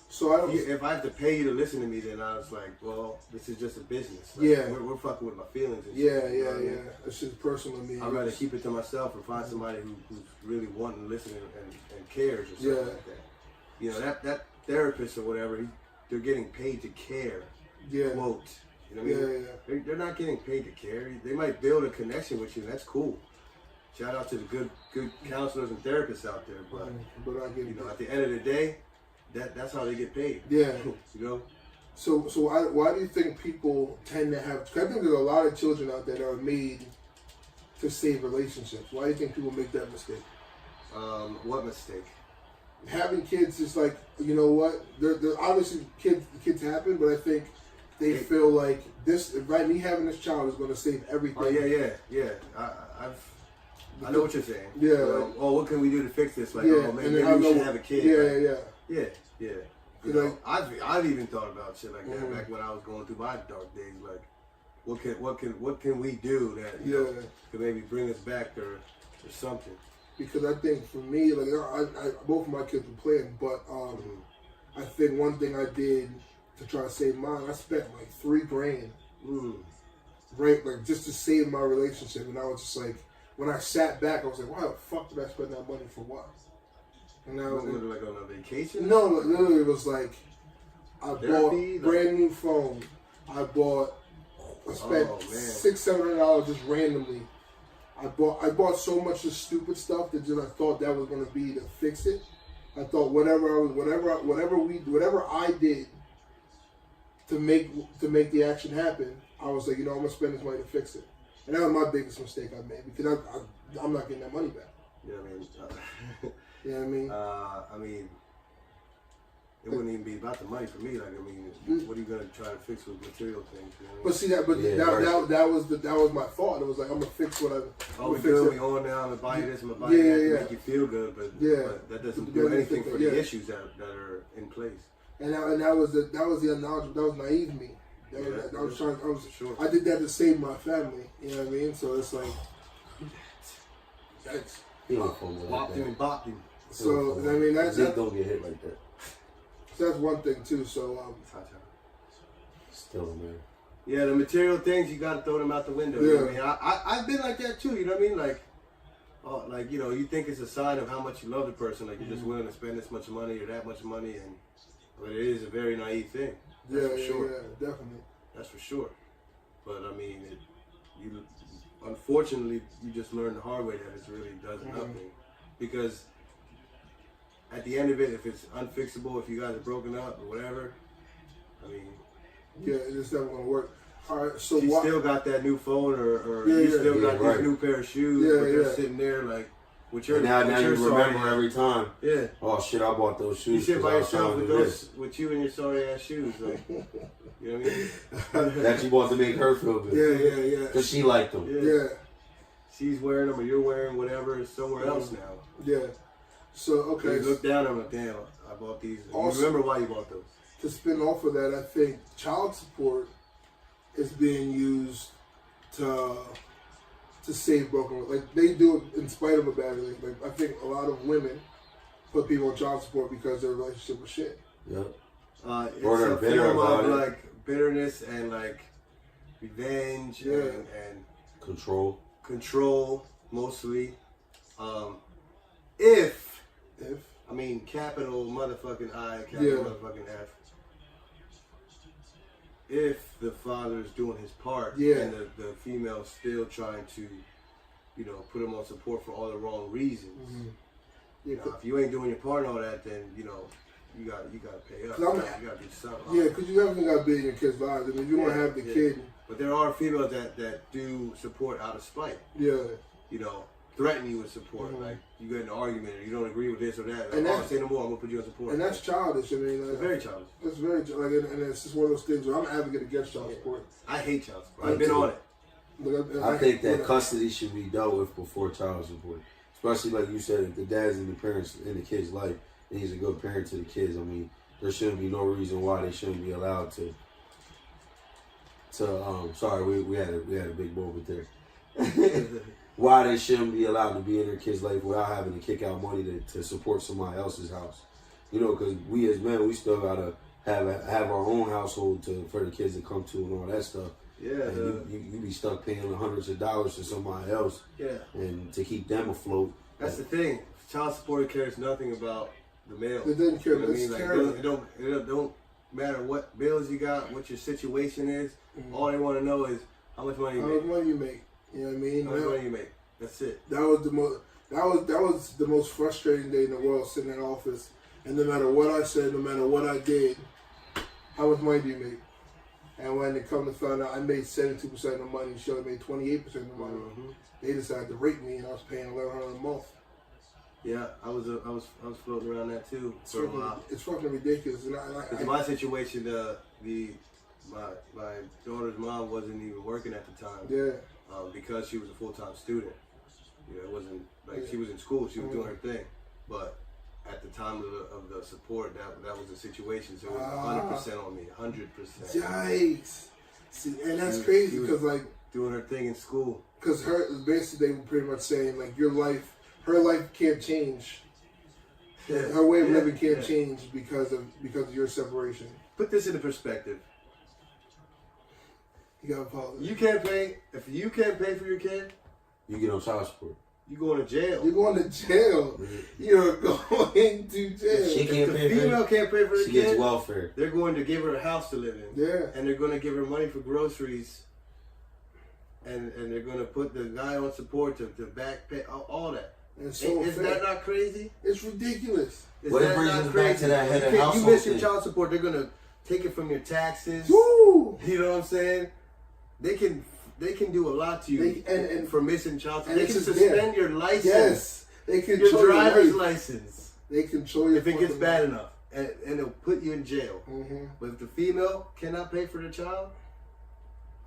So I don't... If I have to pay you to listen to me, then I was like, well, this is just a business. Like, Yeah. we're fucking with my feelings. And Yeah, shit, you know what I yeah. mean? It's just personal to me. I'd rather keep it to myself or find somebody who's really wanting to listen and cares or something Yeah. like that. You know, that therapist or whatever, they're getting paid to care. Yeah. Quote. You know what I mean? Yeah. They're not getting paid to care. They might build a connection with you, and that's cool. Shout out to the good counselors and therapists out there, but But I get you know, at the end of the day, that's how they get paid. Yeah. You know? So why do you think people tend to have... 'cause I think there's a lot of children out there that are made to save relationships. Why do you think people make that mistake? What mistake? Having kids is like, you know what? They're obviously kids happen, but I think they feel like this, right? Me having this child is going to save everything. Oh yeah. I know what you're saying. Yeah. You know, oh, what can we do to fix this? Like, Yeah, oh, and maybe then I we know- should have a kid. Yeah, Like, yeah. Yeah. You You know- know, I've even thought about shit like that Mhm. back when I was going through my dark days. Like, what can we do that Yeah. could maybe bring us back or something? Because I think for me, like I both of my kids were playing, but I think one thing I did to try to save mine, I spent like $3,000, right? Like just to save my relationship, and I was just like, when I sat back, I was like, why the fuck did I spend that money for what? And I was Was it like on a vacation? no, literally it was like I Therapy, bought like- brand new phone. I spent Oh, man. $600-700 just randomly. I bought so much of stupid stuff that just I thought that was gonna be to fix it. I thought whatever I did to make the action happen, I was like, you know, I'm gonna spend this money to fix it. And that was my biggest mistake I made because I'm not getting that money back. You know what I mean? You know what I mean? I mean, it wouldn't even be about the money for me. Like, I mean, what are you gonna try to fix with material things? You know what I mean? But see that was my thought. It was like I'm gonna fix what I. Oh, we fix good. it. We on now. I'm gonna buy you this. I'm gonna buy Yeah, you that yeah, to yeah. make you feel good. But, Yeah. but that doesn't But do the anything for yeah. the issues that are in place. And that was the unknowledgeable. That was naive me. Yeah, I was trying. sure. I did that to save my family. You know what I mean? So it's like, yikes. He don't fumble like Bopped him that. and bopped him. So I mean that's Zeke don't get hit like that. that's one thing too. So Still, man. Yeah, the material things, you gotta throw them out the window. You know what I Yeah. mean? I've been like that too. You know what I mean? Like, like, you know, you think it's a sign of how much you love the person. Like, you're just willing to spend this much money or that much money, but it is a very naive thing. That's for sure. yeah, definitely. That's for sure. But I mean, unfortunately, you just learn the hard way that it really does nothing. Because at the end of it, if it's unfixable, if you guys are broken up or whatever, I mean, Yeah, it's never gonna work. All right, so you why? still got that new phone or Yeah, you yeah. still got Yeah, right. this new pair of shoes, Yeah, but they're yeah. sitting there like with your And now with you your remember sorry- every time. Yeah. Oh shit! I bought those You shoes. sit 'cause by I was yourself trying with to do those, with you and your sorry ass shoes, like, you know what I mean? this. That you bought to make her feel good. Yeah. Cause she liked them. Yeah. She's wearing them or you're wearing whatever somewhere else now. Yeah. So Okay. okay. You look down and I'm like, damn, I bought these. Also- You remember why you bought those? To spin off of that, I think child support is being used to save broken. Like they do it in spite of a bad relationship. Like I think a lot of women put people on child support because their relationship was shit. Yep. It's Or they're a bitter form about of it. like bitterness and like revenge and control mostly. If I mean capital motherfucking I, capital motherfucking F. If the father is doing his part and the female's still trying to, you know, put him on support for all the wrong reasons. Mm-hmm. You know, if you ain't doing your part and all that, then you know you got to pay up. You got to do something. Yeah, because you definitely got to be in your kid's lives. I mean, you want to have the kid. But there are females that do support out of spite. Yeah. You know, threaten you with support. Mm-hmm. Like you get in an argument or you don't agree with this or that. Like, and I'll say no more. I'm gonna put you on support. And that's childish. I mean, it's very childish. It's very like, and it's just one of those things where I'm an advocate against child support. I hate child support. I've been on it. I think that custody should be dealt with before child support. Especially like you said, if the dad's and the parents in the kid's life, and he's a good parent to the kids. I mean, there shouldn't be no reason why they shouldn't be allowed to. Sorry, we had a big moment there. Why they shouldn't be allowed to be in their kid's life without having to kick out money to support somebody else's house. You know, because we as men, we still gotta have our own household for the kids to come to and all that stuff. Yeah, you be stuck paying hundreds of dollars to somebody else. Yeah, and to keep them afloat. That's the thing. Child support cares nothing about the male. It doesn't care. You know what I mean? Like, it don't matter what bills you got, what your situation is. Mm-hmm. All they want to know is how much money you make. How much money you make. You know what I mean? How much money you make. That's it. That was the most frustrating day in the world, sitting in office, and no matter what I said, no matter what I did, how much money do you make? And when it come to find out, I made 72% of the money. She only made 28% of the money. Mm-hmm. They decided to rate me, and I was paying $1,100 a month. Yeah, I was floating around that too for a while. It's fucking ridiculous. In my situation, my daughter's mom wasn't even working at the time. Yeah. Because she was a full-time student. You know, it wasn't like she was in school. She was doing her thing, but at the time of the support, that was the situation. So it was 100% on me, 100%. Yikes! See, and that's crazy because like doing her thing in school. Because basically they were pretty much saying like her life can't change. Yeah. Her way of living can't change because of your separation. Put this into perspective. You gotta pause. You can't pay. If you can't pay for your kid, you get on child support. You going to jail. You're going to jail. You're going to jail. She can't pay for female can't pay for her kid. She gets welfare. They're going to give her a house to live in. Yeah. And they're going to give her money for groceries. And they're going to put the guy on support to back pay all that. So is that not crazy? It's ridiculous. Well, it brings us back to that head of household. You miss your child support, they're going to take it from your taxes. Woo! You know what I'm saying? They can do a lot to you and for missing child support. They can suspend your license. Yes. They control your driver's license. They control your if it gets bad enough. And they'll put you in jail. Mm-hmm. But if the female cannot pay for the child,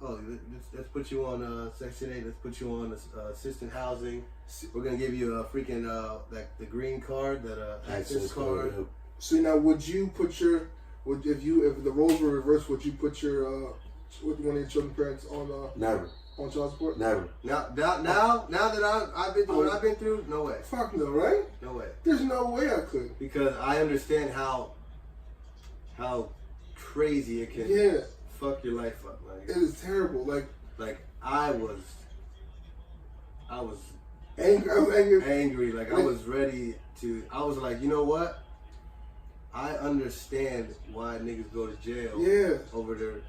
let's put you on Section 8. Let's put you on assistant housing. We're gonna give you a freaking the green card, that access card. Yeah. So now, would you put if the roles were reversed, would you put your one of your children's parents on never on child support? Never. Now that I've been through what I've been through, no way. Fuck no, right? No way. There's no way I could. Because I understand how crazy it can fuck your life up. Like, it is terrible. Like I was angry. Like I was ready to. I was like, you know what? I understand why niggas go to jail. Yeah. Over their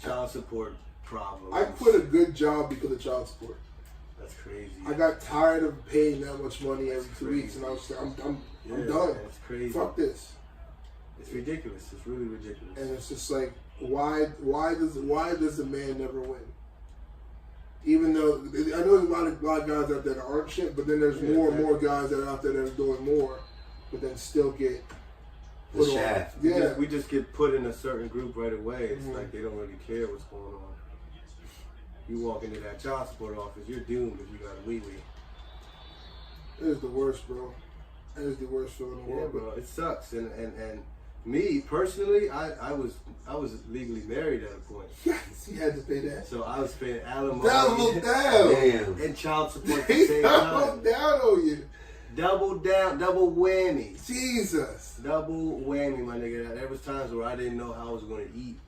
child support problems. I quit a good job because of child support. That's crazy. I got tired of paying that much money every 2 weeks, and I was I'm done. It's crazy. Fuck this. It's ridiculous. It's really ridiculous. And it's just like, why does the man never win? Even though I know there's a lot of guys out there that aren't shit, but then there's more and more guys that are out there that are doing more, but then still get the shaft. Yeah, we just get put in a certain group right away. It's like they don't really care what's going on. You walk into that child support office, you're doomed if you got a wee-wee. It is the worst, bro. It is the worst feeling in the world. Bro. It sucks. And me personally, I was legally married at a point. Yes, you had to pay that. So I was paying alimony. Double down. And child support at the same time. Double down on you. Double down, double whammy. Jesus. Double whammy, my nigga. There was times where I didn't know how I was going to eat,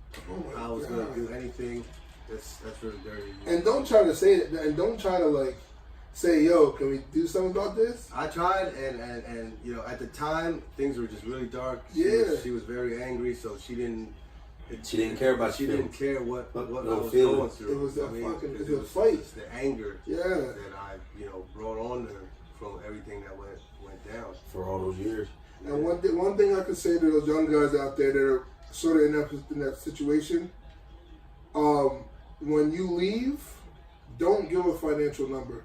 how I was going to do anything. That's really dirty. And don't try to say it. And don't try to like say, "Yo, can we do something about this?" I tried, and you know, at the time things were just really dark. She was very angry, so she didn't care about. She didn't care what I was feeling. going through. It was that fucking. It was a fight. fight. It's the anger. Yeah. That I brought on her from everything that went down for all those years. And one thing I could say to those young guys out there that are sort of in that situation, when you leave, don't give a financial number.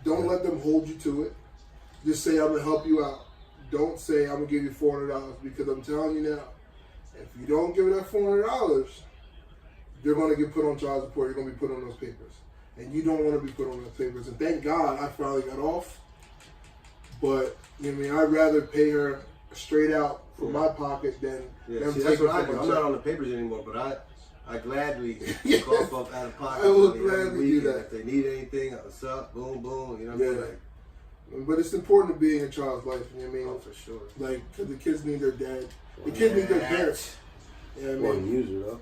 Don't let them hold you to it. Just say, I'm going to help you out. Don't say, I'm going to give you $400, because I'm telling you now, if you don't give it that $400, you're going to get put on child support. You're going to be put on those papers. And you don't want to be put on those papers. And thank God I finally got off. But, you know what I mean, I'd rather pay her straight out from my pocket than them that's take what I it do. from I'm my not check. on the papers anymore, but I gladly Yeah. cough up out of pocket. I will money every gladly week, do and that. If they need anything, what's up, boom, boom, you know what I mean? Like, But it's important to be in a child's life, you know what I mean? oh, for sure. Like, because the kids need their dad. The kids need their parents. You know what I One mean? user though.